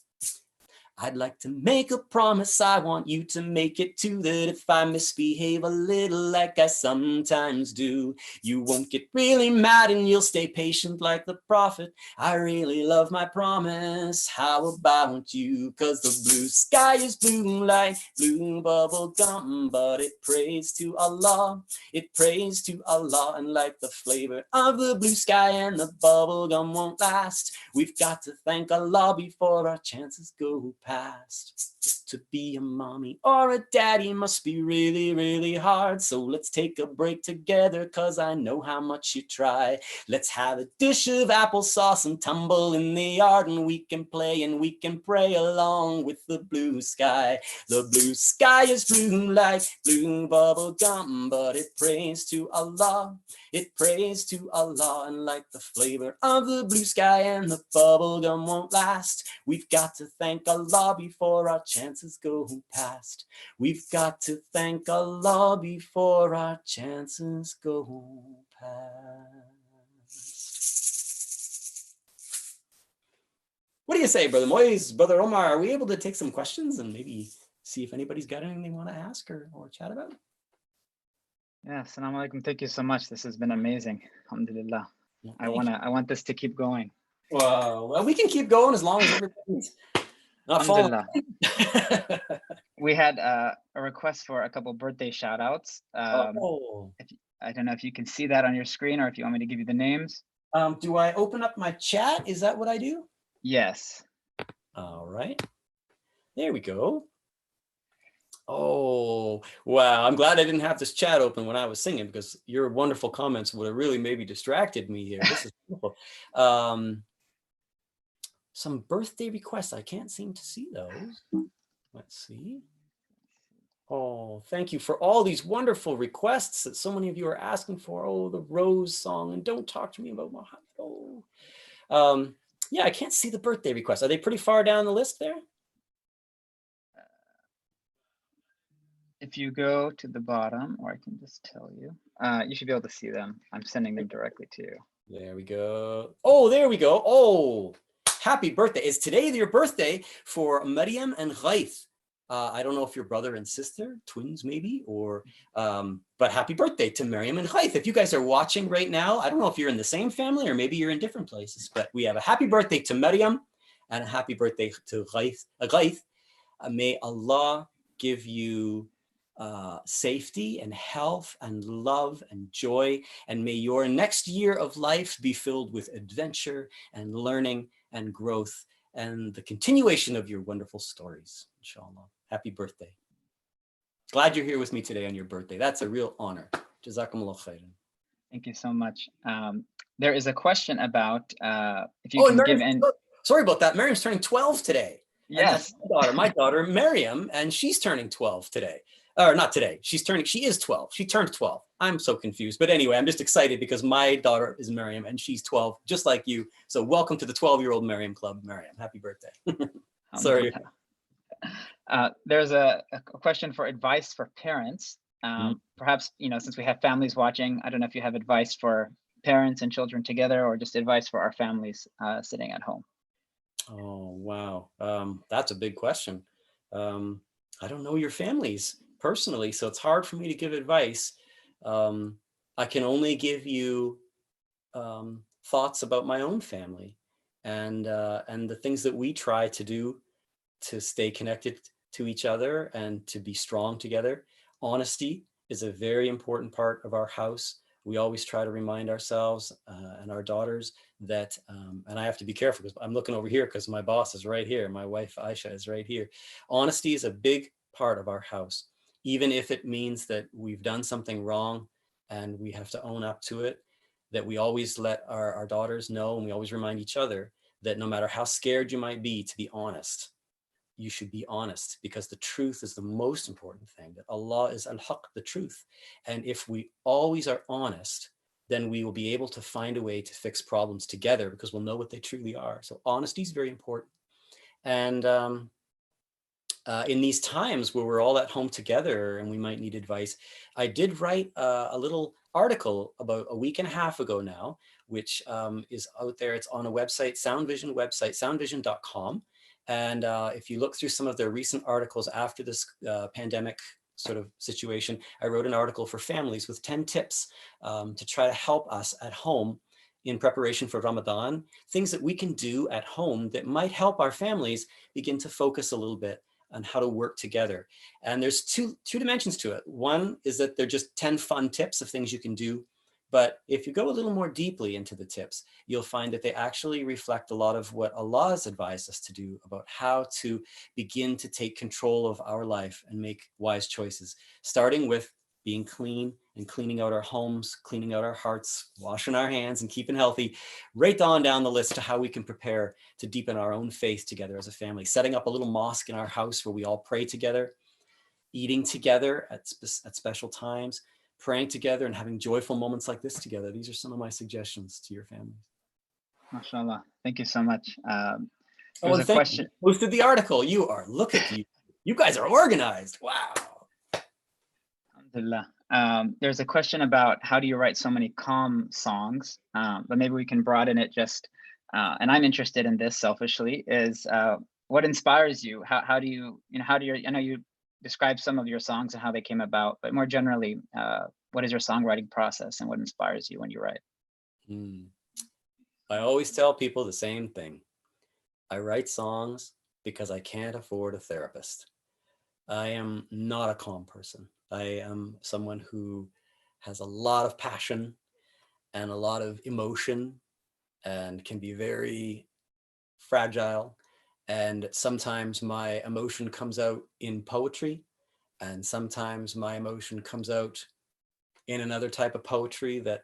I'd like to make a promise, I want you to make it too, that if I misbehave a little like I sometimes do, you won't get really mad and you'll stay patient like the prophet. I really love my promise, how about you? 'Cause the blue sky is blue like blue bubble gum, but it prays to Allah, it prays to Allah, and like the flavor of the blue sky and the bubble gum won't last. We've got to thank Allah before our chances go past. To be a mommy or a daddy must be really, really hard. So let's take a break together, 'cause I know how much you try. Let's have a dish of applesauce and tumble in the yard, and we can play and we can pray along with the blue sky. The blue sky is blue like blue bubble gum, but it prays to Allah. It prays to Allah, and like the flavor of the blue sky and the bubble gum won't last. We've got to thank Allah before our chances go past. We've got to thank Allah before our chances go past. What do you say, Brother Moise, Brother Omar? Are we able to take some questions and maybe see if anybody's got anything they want to ask or chat about? Yeah, assalamu alaikum. Thank you so much. This has been amazing. Alhamdulillah. Well, I want this to keep going. Well, we can keep going as long as everybody's not falling. Alhamdulillah. We had a request for a couple birthday shout outs. I don't know if you can see that on your screen or if you want me to give you the names. Do I open up my chat? Is that what I do? Yes. All right. There we go. Oh, wow. I'm glad I didn't have this chat open when I was singing, because your wonderful comments would have really maybe distracted me here. This is beautiful. Some birthday requests. I can't seem to see those. Let's see. Oh, thank you for all these wonderful requests that so many of you are asking for. Oh, the Rose song and Don't Talk to Me About Muhammad. Oh. Yeah, I can't see the birthday requests. Are they pretty far down the list there? If you go to the bottom, or I can just tell you, you should be able to see them. I'm sending them directly to you. There we go. Oh, there we go. Oh, happy birthday. Is today your birthday for Maryam and Ghaith? I don't know if you're brother and sister, twins maybe, or, but happy birthday to Maryam and Ghaith. If you guys are watching right now, I don't know if you're in the same family or maybe you're in different places, but we have a happy birthday to Maryam and a happy birthday to Ghaith. May Allah give you safety and health and love and joy, and may your next year of life be filled with adventure and learning and growth and the continuation of your wonderful stories, inshallah. Happy birthday. Glad you're here with me today on your birthday. That's a real honor. Jazakumullah khairan. Thank you so much. There is a question about if you can give in. Sorry about that. Miriam's turning 12 today. Yes. My daughter Miriam, and she's turning 12 today. Or not today. She is 12. She turned 12. I'm so confused. But anyway, I'm just excited because my daughter is Miriam and she's 12, just like you. So welcome to the 12-year-old Miriam Club, Miriam. Happy birthday. Sorry. There's a question for advice for parents. Perhaps, since we have families watching, I don't know if you have advice for parents and children together, or just advice for our families sitting at home. Oh, wow. That's a big question. I don't know your families personally, so it's hard for me to give advice. I can only give you thoughts about my own family and the things that we try to do to stay connected to each other and to be strong together. Honesty is a very important part of our house. We always try to remind ourselves and our daughters that, and I have to be careful because I'm looking over here because my boss is right here. My wife, Aisha, is right here. Honesty is a big part of our house, even if it means that we've done something wrong and we have to own up to it, that we always let our daughters know, and we always remind each other that no matter how scared you might be to be honest, you should be honest, because the truth is the most important thing, that Allah is al-haq, the truth. And if we always are honest, then we will be able to find a way to fix problems together because we'll know what they truly are. So honesty is very important. And in these times where we're all at home together and we might need advice, I did write a little article about a week and a half ago now, which is out there. It's on a website, Soundvision website, soundvision.com. And if you look through some of their recent articles after this pandemic sort of situation, I wrote an article for families with 10 tips to try to help us at home in preparation for Ramadan, things that we can do at home that might help our families begin to focus a little bit on how to work together. And there's two dimensions to it. One is that they're just 10 fun tips of things you can do. But if you go a little more deeply into the tips, you'll find that they actually reflect a lot of what Allah has advised us to do about how to begin to take control of our life and make wise choices, starting with being clean and cleaning out our homes, cleaning out our hearts, washing our hands and keeping healthy, right on down the list to how we can prepare to deepen our own faith together as a family, setting up a little mosque in our house where we all pray together, eating together at special times, praying together and having joyful moments like this together. These are some of my suggestions to your families. MashaAllah. Thank you so much. Oh, and thank you. Posted the article. You are, look at you. You guys are organized. Wow. Alhamdulillah. There's a question about how do you write so many calm songs, but maybe we can broaden it just, and I'm interested in this selfishly, is what inspires you? How do you, I know you describe some of your songs and how they came about, but more generally, what is your songwriting process and what inspires you when you write? I always tell people the same thing. I write songs because I can't afford a therapist. I am not a calm person. I am someone who has a lot of passion and a lot of emotion and can be very fragile. And sometimes my emotion comes out in poetry, and sometimes my emotion comes out in another type of poetry that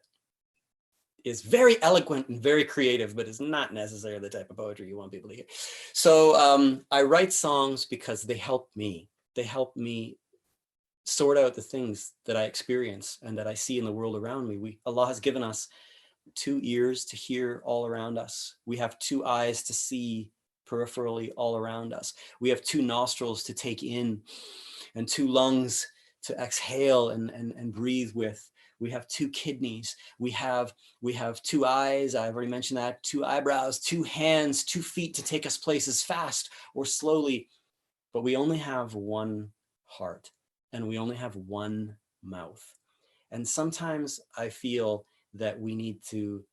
is very eloquent and very creative, but is not necessarily the type of poetry you want people to hear. So I write songs because they help me. They help me sort out the things that I experience and that I see in the world around me. Allah has given us 2 ears to hear all around us. We have 2 eyes to see peripherally all around us. We have 2 nostrils to take in and 2 lungs to exhale and breathe with. We have 2 kidneys. We have 2 eyes. I've already mentioned that. 2 eyebrows, 2 hands, 2 feet to take us places fast or slowly. But we only have 1 heart and we only have 1 mouth. And sometimes I feel that we need to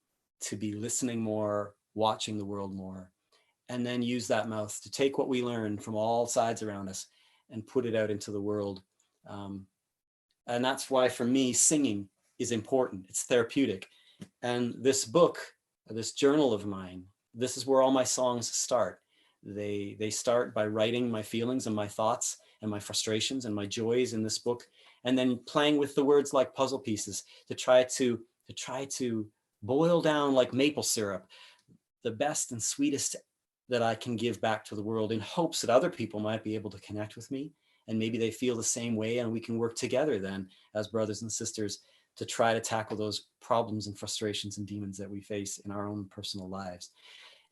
be listening more, watching the world more, and then use that mouth to take what we learn from all sides around us and put it out into the world. And that's why for me, singing is important. It's therapeutic. And this book, this journal of mine, this is where all my songs start. They start by writing my feelings and my thoughts and my frustrations and my joys in this book, and then playing with the words like puzzle pieces to try to boil down like maple syrup, the best and sweetest that I can give back to the world, in hopes that other people might be able to connect with me and maybe they feel the same way, and we can work together then as brothers and sisters to try to tackle those problems and frustrations and demons that we face in our own personal lives.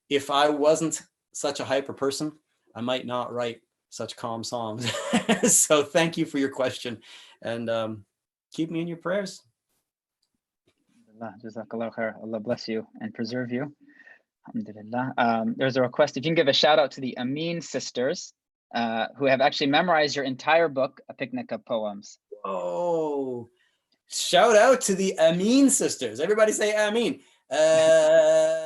If I wasn't such a hyper person, I might not write such calm songs. So thank you for your question, and keep me in your prayers. Jazakallah khair. Allah bless you and preserve you. Alhamdulillah. There's a request, if you can give a shout out to the Amin sisters, who have actually memorized your entire book, A Picnic of Poems. Oh, shout out to the Amin sisters. Everybody say Amin.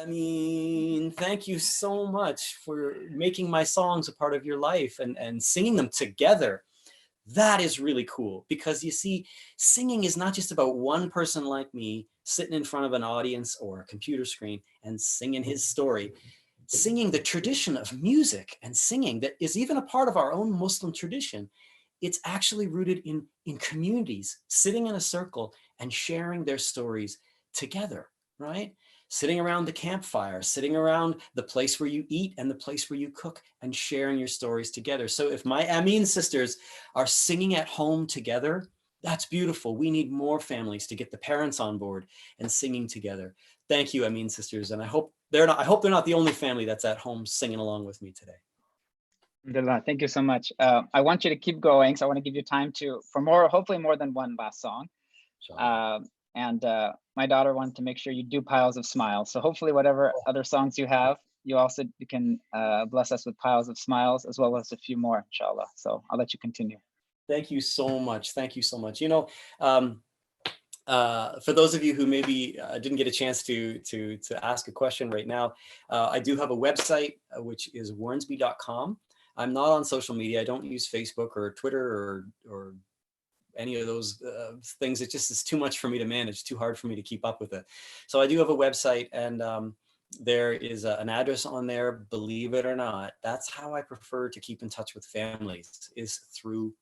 Amin. Thank you so much for making my songs a part of your life and singing them together. That is really cool, because you see, singing is not just about one person like me sitting in front of an audience or a computer screen and singing his story. Singing, the tradition of music and singing that is even a part of our own Muslim tradition, it's actually rooted in communities sitting in a circle and sharing their stories together, right? Sitting around the campfire, sitting around the place where you eat and the place where you cook, and sharing your stories together. So if my Amin sisters are singing at home together, that's beautiful. We need more families to get the parents on board and singing together. Thank you, Amin sisters. And I hope they're not the only family that's at home singing along with me today. Alhamdulillah, thank you so much. I want you to keep going. So I want to give you time for more, hopefully more than one last song. My daughter wanted to make sure you do piles of smiles. So hopefully whatever other songs you have, you can bless us with piles of smiles, as well as a few more, inshallah. So I'll let you continue. Thank you so much. Thank you so much. You know, for those of you who maybe didn't get a chance to ask a question right now, I do have a website, which is wharnsby.com. I'm not on social media. I don't use Facebook or Twitter or any of those things. It just is too much for me to manage, too hard for me to keep up with it. So I do have a website, and there is an address on there. Believe it or not, that's how I prefer to keep in touch with families, is through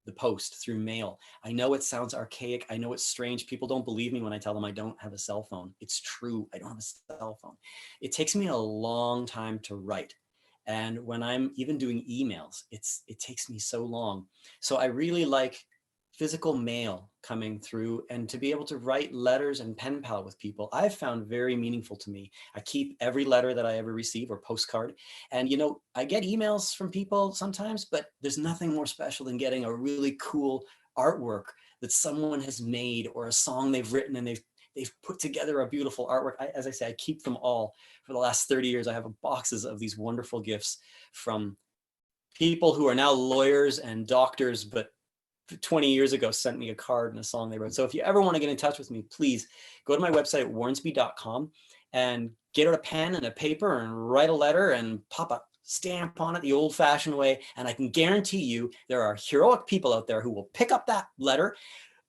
the post, through mail. I know it sounds archaic. I know it's strange. People don't believe me when I tell them I don't have a cell phone. It's true. I don't have a cell phone. It takes me a long time to write. And when I'm even doing emails, it takes me so long. So I really like physical mail coming through, and to be able to write letters and pen pal with people, I've found very meaningful to me. I keep every letter that I ever receive, or postcard. And, you know, I get emails from people sometimes, but there's nothing more special than getting a really cool artwork that someone has made, or a song they've written, and they've put together a beautiful artwork. As I say, I keep them all. For the last 30 years, I have boxes of these wonderful gifts from people who are now lawyers and doctors, but 20 years ago sent me a card and a song they wrote. So if you ever want to get in touch with me, please go to my website, wharnsby.com, and get out a pen and a paper and write a letter and pop a stamp on it the old-fashioned way. And I can guarantee you there are heroic people out there who will pick up that letter,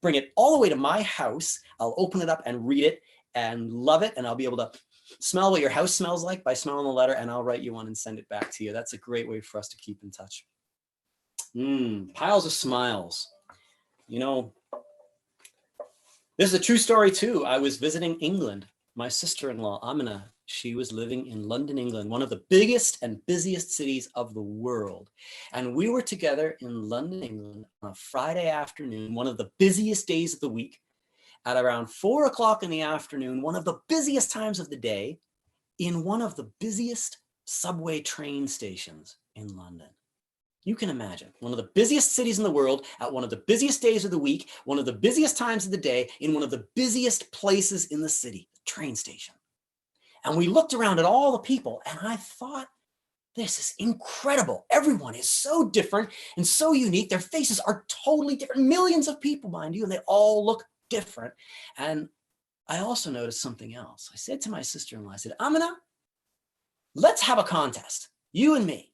bring it all the way to my house. I'll open it up and read it and love it. And I'll be able to smell what your house smells like by smelling the letter, and I'll write you one and send it back to you. That's a great way for us to keep in touch. Piles of smiles. You know, this is a true story too. I was visiting England. My sister-in-law, Amina, she was living in London, England, one of the biggest and busiest cities of the world. And we were together in London, England on a Friday afternoon, one of the busiest days of the week, at around 4 o'clock in the afternoon, one of the busiest times of the day, in one of the busiest subway train stations in London. You can imagine one of the busiest cities in the world at one of the busiest days of the week, one of the busiest times of the day, in one of the busiest places in the city, the train station. And we looked around at all the people, and I thought, this is incredible. Everyone is so different and so unique. Their faces are totally different. Millions of people, mind you, and they all look different. And I also noticed something else. I said to my sister-in-law, I said, Amina, let's have a contest, you and me.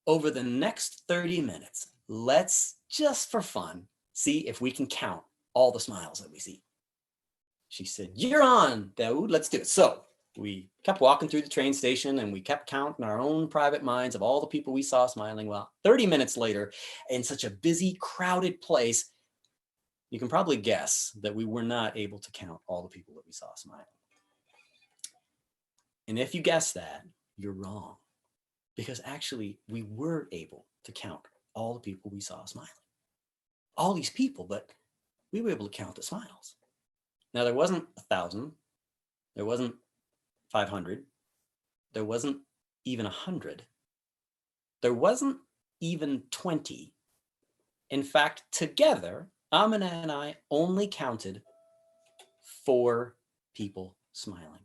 Over the next 30 minutes, let's, just for fun, see if we can count all the smiles that we see. She said, you're on, Dawood, let's do it. So we kept walking through the train station, and we kept counting our own private minds of all the people we saw smiling. Well, 30 minutes later, in such a busy, crowded place, you can probably guess that we were not able to count all the people that we saw smiling. And if you guess that, you're wrong. Because actually, we were able to count all the people we saw smiling. All these people, but we were able to count the smiles. Now, there wasn't 1,000. There wasn't 500. There wasn't even 100. There wasn't even 20. In fact, together, Amina and I only counted 4 people smiling.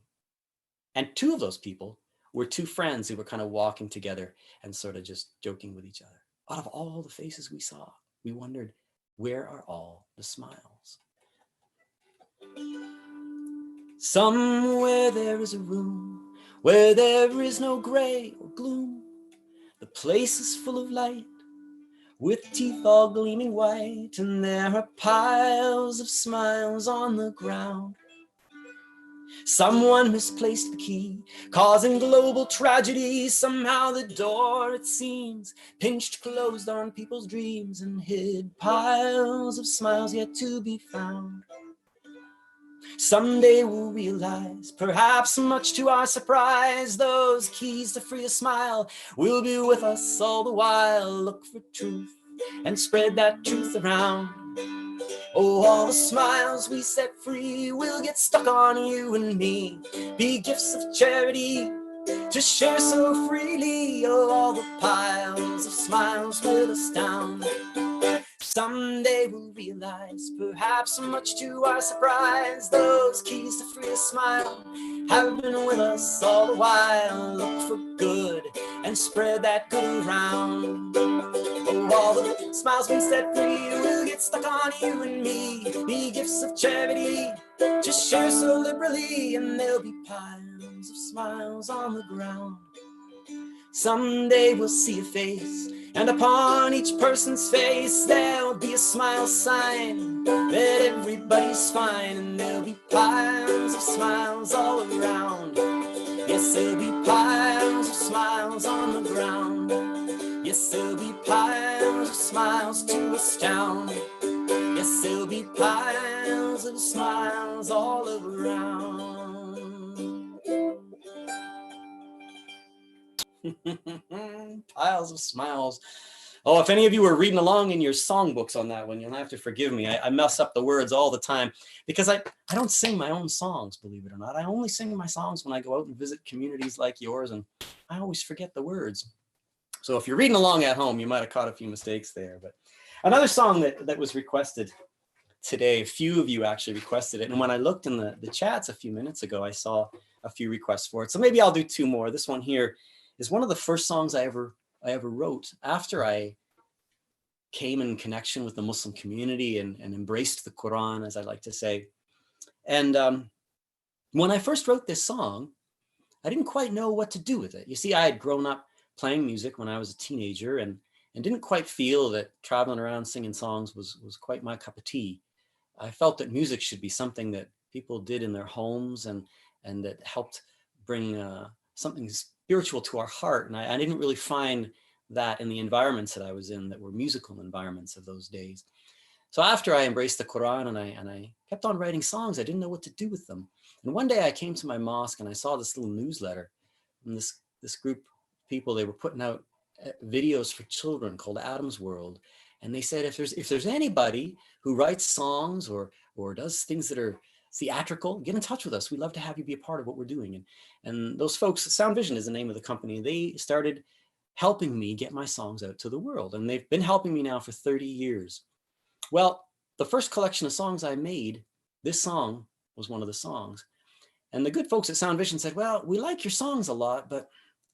And 2 of those people were 2 friends who were kind of walking together and sort of just joking with each other. Out of all the faces we saw, we wondered, where are all the smiles? Somewhere there is a room where there is no gray or gloom. The place is full of light with teeth all gleaming white, and there are piles of smiles on the ground. Someone misplaced the key, causing global tragedy. Somehow the door, it seems, pinched closed on people's dreams and hid piles of smiles yet to be found. Someday we'll realize, perhaps much to our surprise, those keys to free a smile will be with us all the while. Look for truth and spread that truth around. Oh, all the smiles we set free will get stuck on you and me. Be gifts of charity to share so freely. Oh, all the piles of smiles will astound. Someday we'll realize, perhaps much to our surprise, those keys to free a smile have been with us all the while. Look for good and spread that good around. Oh, all the smiles we set free will get stuck on you and me. Be gifts of charity to share so liberally, and there'll be piles of smiles on the ground. Someday we'll see a face, and upon each person's face there'll be a smile sign that everybody's fine, and there'll be piles of smiles all around. Yes, there'll be piles of smiles on the ground. Yes, there'll be piles of smiles to astound. Yes, there'll be piles of smiles all around. Piles of smiles. Oh, if any of you were reading along in your songbooks on that one, you'll have to forgive me. I mess up the words all the time because I don't sing my own songs, believe it or not. I only sing my songs when I go out and visit communities like yours, and I always forget the words. So if you're reading along at home, you might have caught a few mistakes there. But another song that was requested today, a few of you actually requested it. And when I looked in the chats a few minutes ago, I saw a few requests for it. So maybe I'll do two more. This one here is one of the first songs I ever wrote after I came in connection with the Muslim community and embraced the Quran, as I like to say. And when I first wrote this song, I didn't quite know what to do with it. You see, I had grown up playing music when I was a teenager and didn't quite feel that traveling around singing songs was quite my cup of tea. I felt that music should be something that people did in their homes and that helped bring something spiritual to our heart. And I didn't really find that in the environments that I was in that were musical environments of those days. So after I embraced the Quran and I kept on writing songs, I didn't know what to do with them. And one day I came to my mosque and I saw this little newsletter from this group of people. They were putting out videos for children called Adam's World. And they said, if there's anybody who writes songs or does things that are theatrical, get in touch with us. We'd love to have you be a part of what we're doing. And those folks, Sound Vision is the name of the company. They started helping me get my songs out to the world. And they've been helping me now for 30 years. Well, the first collection of songs I made, this song was one of the songs. And the good folks at Sound Vision said, well, we like your songs a lot, but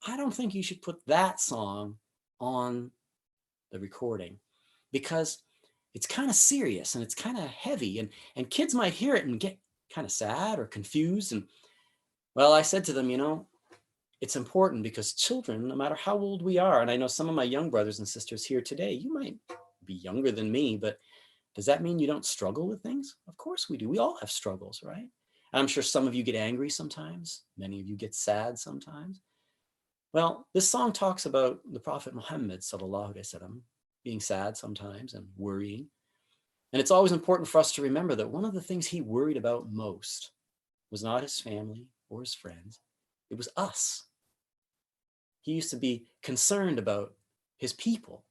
I don't think you should put that song on the recording because it's kind of serious and it's kind of heavy and kids might hear it and get kind of sad or confused. And well, I said to them, it's important because children, no matter how old we are, and I know some of my young brothers and sisters here today, you might be younger than me, but does that mean you don't struggle with things? Of course we do. We all have struggles, right? I'm sure some of you get angry sometimes. Many of you get sad sometimes. Well, this song talks about the Prophet Muhammad, sallallahu alaihi wasallam, being sad sometimes and worrying. And it's always important for us to remember that one of the things he worried about most was not his family or his friends. It was us. He used to be concerned about his people.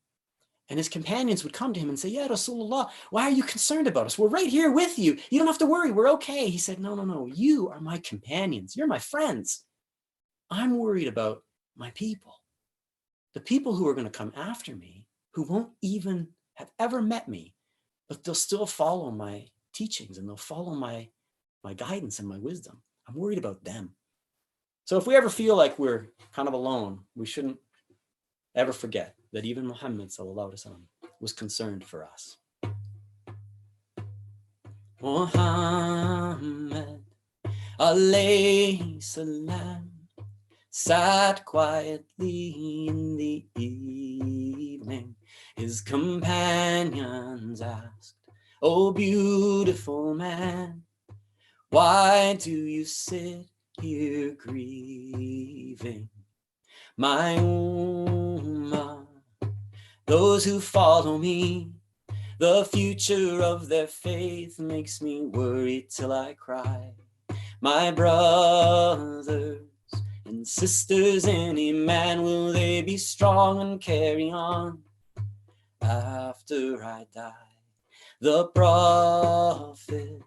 And his companions would come to him and say, Ya Rasulullah, why are you concerned about us? We're right here with you. You don't have to worry. We're okay. He said, no. You are my companions. You're my friends. I'm worried about my people. The people who are going to come after me, who won't even have ever met me, but they'll still follow my teachings and they'll follow my guidance and my wisdom. I'm worried about them. So if we ever feel like we're kind of alone, we shouldn't ever forget that even Muhammad sallallahu alaihi wasallam was concerned for us. Muhammad alayhi salam sat quietly in the evening. His companions asked, "Oh, beautiful man, why do you sit here grieving? My Ummah, those who follow me, the future of their faith makes me worry till I cry. My brothers and sisters in Iman, will they be strong and carry on after I die?" The prophet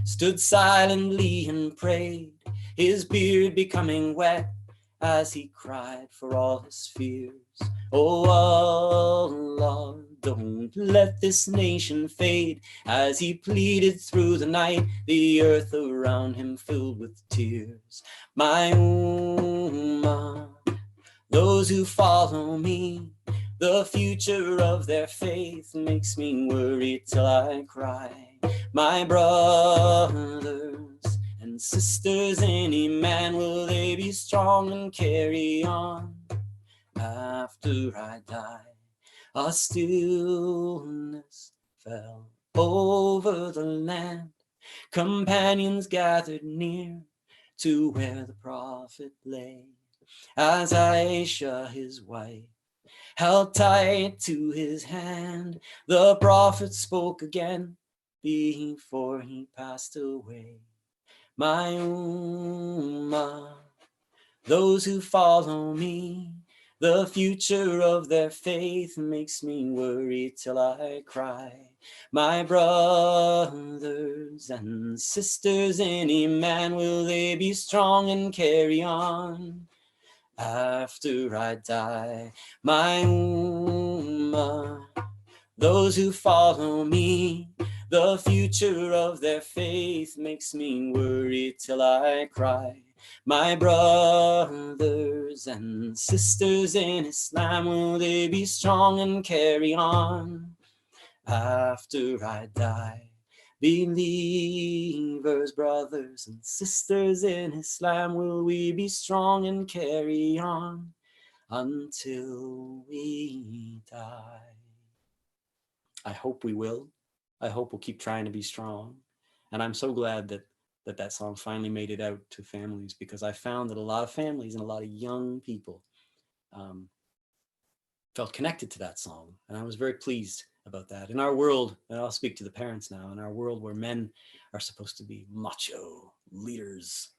stood silently and prayed, his beard becoming wet as he cried for all his fears. "Oh Allah, don't let this nation fade," as he pleaded through the night, the earth around him filled with tears. My Ummah, those who follow me, the future of their faith makes me worry till I cry. My brothers and sisters in Iman, will they be strong and carry on after I die? A stillness fell over the land. Companions gathered near to where the prophet lay, as Aisha, his wife, held tight to his hand. The prophet spoke again before he passed away. My Ummah, those who follow me, the future of their faith makes me worry till I cry. My brothers and sisters in Iman, will they be strong and carry on after I die? My Ummah, those who follow me, the future of their faith makes me worry till I cry. My brothers and sisters in Islam, will they be strong and carry on after I die? Believers, brothers and sisters in Islam, will we be strong and carry on until we die? I hope we will. I hope we'll keep trying to be strong. And I'm so glad that that song finally made it out to families, because I found that a lot of families and a lot of young people felt connected to that song. And I was very pleased about that. In our world, and I'll speak to the parents now, in our world where men are supposed to be macho leaders,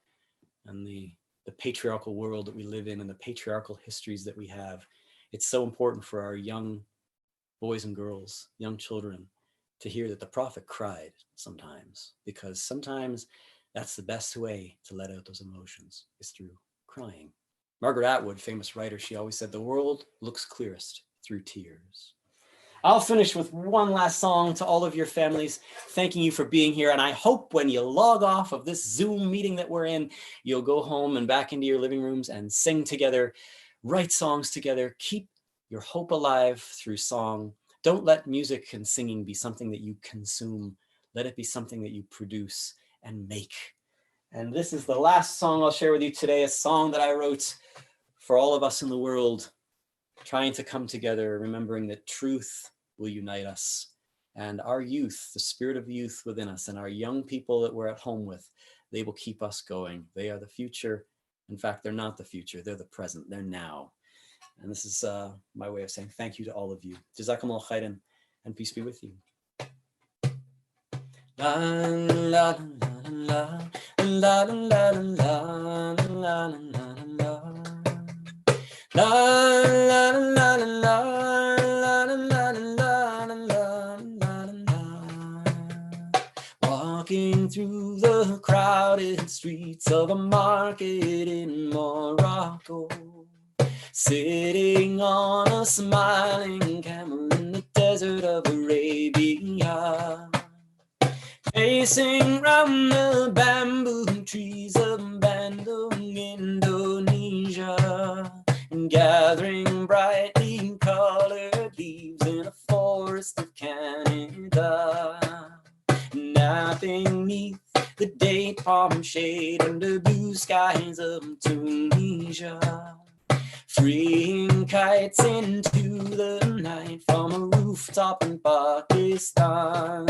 and the patriarchal world that we live in and the patriarchal histories that we have, it's so important for our young boys and girls, young children, to hear that the prophet cried sometimes, because sometimes that's the best way to let out those emotions, is through crying. Margaret Atwood, famous writer, she always said, "The world looks clearest through tears." I'll finish with one last song to all of your families, thanking you for being here. And I hope when you log off of this Zoom meeting that we're in, you'll go home and back into your living rooms and sing together, write songs together, keep your hope alive through song. Don't let music and singing be something that you consume. Let it be something that you produce and make. And this is the last song I'll share with you today, a song that I wrote for all of us in the world, trying to come together, remembering that truth will unite us, and our youth, the spirit of youth within us, and our young people that we're at home with, they will keep us going. They are the future. In fact, they're not the future. They're the present. They're now. And this is my way of saying thank you to all of you. Jazakumullah khairan, and peace be with you. La la la la la la la la la la la. Walking through the crowded streets of a market in Morocco, sitting on a smiling camel in the desert of Arabia, facing round the bamboo trees of Bandung, Indonesia, and gathering brightly colored leaves in a forest of Canada, napping neath the date palm shade under blue skies of Tunisia, freeing kites into the night from a rooftop in Pakistan,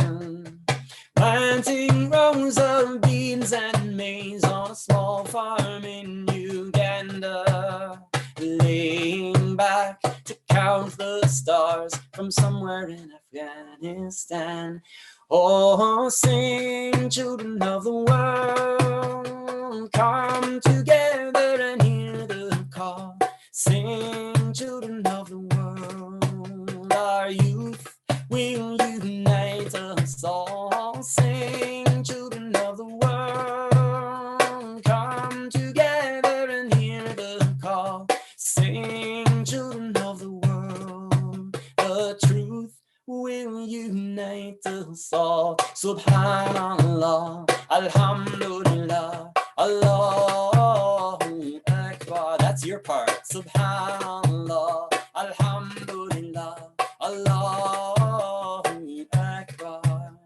planting rows of beans and maize on a small farm in Uganda, laying back to count the stars from somewhere in Afghanistan. Oh, sing, children of the world, come together and hear the call. Sing, children of the world, our youth will unite us all. Sing, children of the world, come together and hear the call. Sing, children of the world, the truth will unite us all. Subhanallah, Alhamdulillah, Allahu Akbar. That's your part. Subhanallah, Alhamdulillah, Allahu Akbar.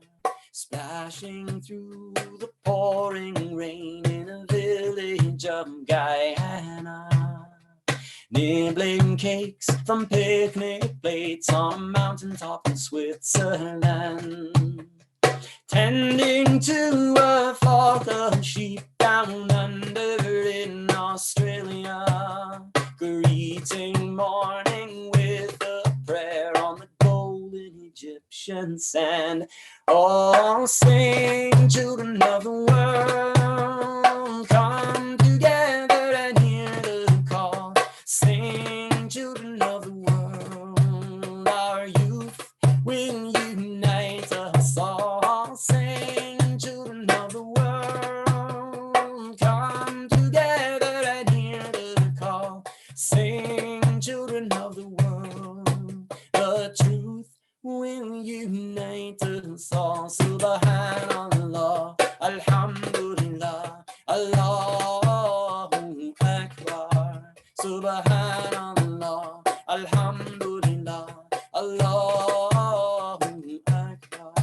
Splashing through the pouring rain in a village of Guyana, nibbling cakes from picnic plates on a mountaintop in Switzerland, tending to a flock of sheep down under in Australia, greeting morning with a prayer on the golden Egyptian sand. Oh, sing, children of the world, come together and hear the call. Sing, children of the world, our youth will unite us all. Sing, children of the world, come together and hear the call. Sing, children of the world, the truth will unite us all. Subhanallah, Alhamdulillah, Allahu Akbar. Subhanallah, Alhamdulillah, Allahu Akbar.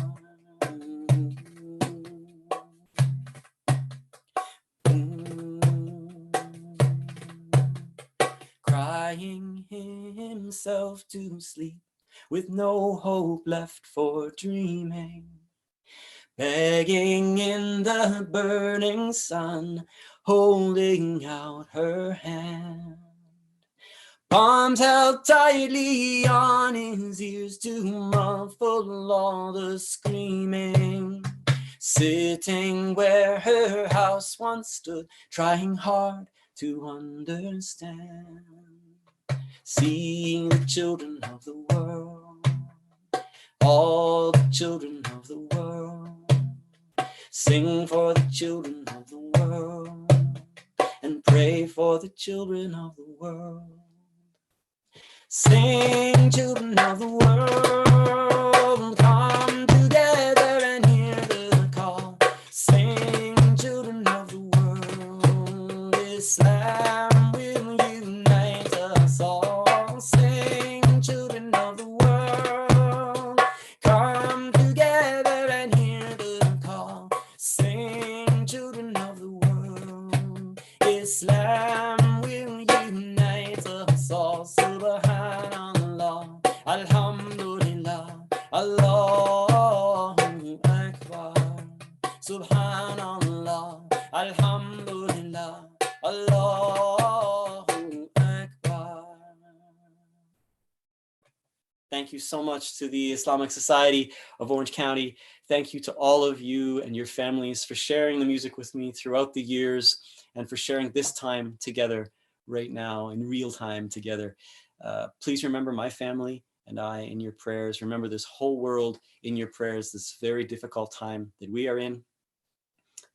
Crying himself to sleep with no hope left for dreaming, begging in the burning sun, holding out her hand. Palms held tightly on his ears to muffle all the screaming, sitting where her house once stood, trying hard to understand. Seeing the children of the world, all the children of the world, sing for the children of the world, and pray for the children of the world. Sing, children of the world, come together and hear the call. Sing, children of the world, Islam will unite us all. Sing, children of the world, come together and hear the call. Sing, children of the world, Islam will unite us all. Subhanallah, Alhamdulillah, Allahu Akbar. Subhanallah, Alhamdulillah, Allahu Akbar. Thank you so much to the Islamic Society of Orange County. Thank you to all of you and your families for sharing the music with me throughout the years and for sharing this time together right now in real time together. Please remember my family and I in your prayers. Remember this whole world in your prayers, this very difficult time that we are in.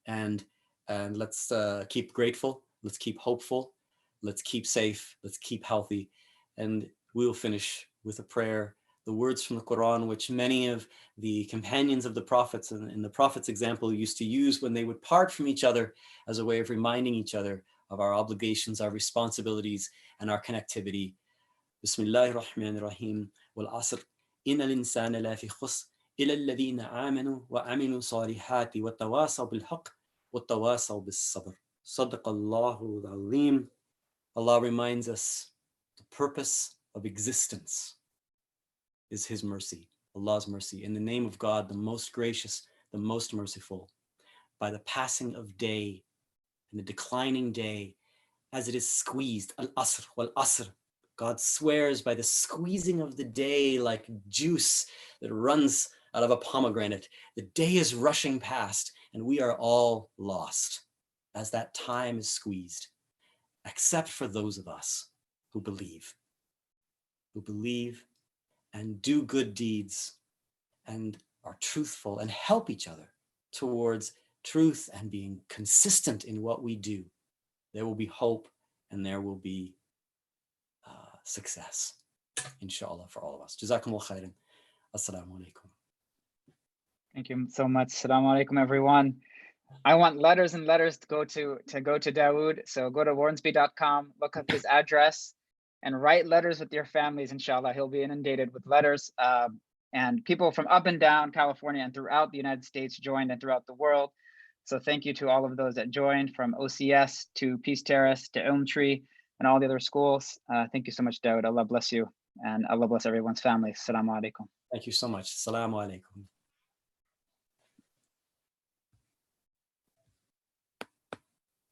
And let's keep grateful. Let's keep hopeful. Let's keep safe. Let's keep healthy. And we'll finish with a prayer, the words from the Quran, which many of the companions of the prophets and in the prophet's example used to use when they would part from each other as a way of reminding each other of our obligations, our responsibilities, and our connectivity. Bismillahir Rahmanir Rahim. Wal Asr. Inna al-insana la fi khusr illa alladhina amanu wa aminu salihati wa tawasaw bil haqq wa tawasaw bis sabr. Sadaqallahu al-azim. Allah reminds us purpose of existence is his mercy, Allah's mercy. In the name of God, the most gracious, the most merciful, by the passing of day and the declining day, as it is squeezed, al-asr wal-asr. God swears by the squeezing of the day like juice that runs out of a pomegranate. The day is rushing past and we are all lost as that time is squeezed, except for those of us who believe and do good deeds and are truthful and help each other towards truth and being consistent in what we do. There will be hope and there will be success, inshallah, for all of us. Jazakumullah khairan. Assalamu alaikum. Thank you so much. Assalamu alaikum, everyone. I want letters and letters to go to Dawood. So go to Wharnsby.com, look up his address, and write letters with your families. Inshallah, he'll be inundated with letters. And people from up and down California and throughout the United States joined, and throughout the world. So thank you to all of those that joined, from OCS to Peace Terrace to Elm Tree and all the other schools. Thank you so much, Dawood. Allah bless you, and Allah bless everyone's family. Assalamu alaikum. Thank you so much. Assalamu alaikum.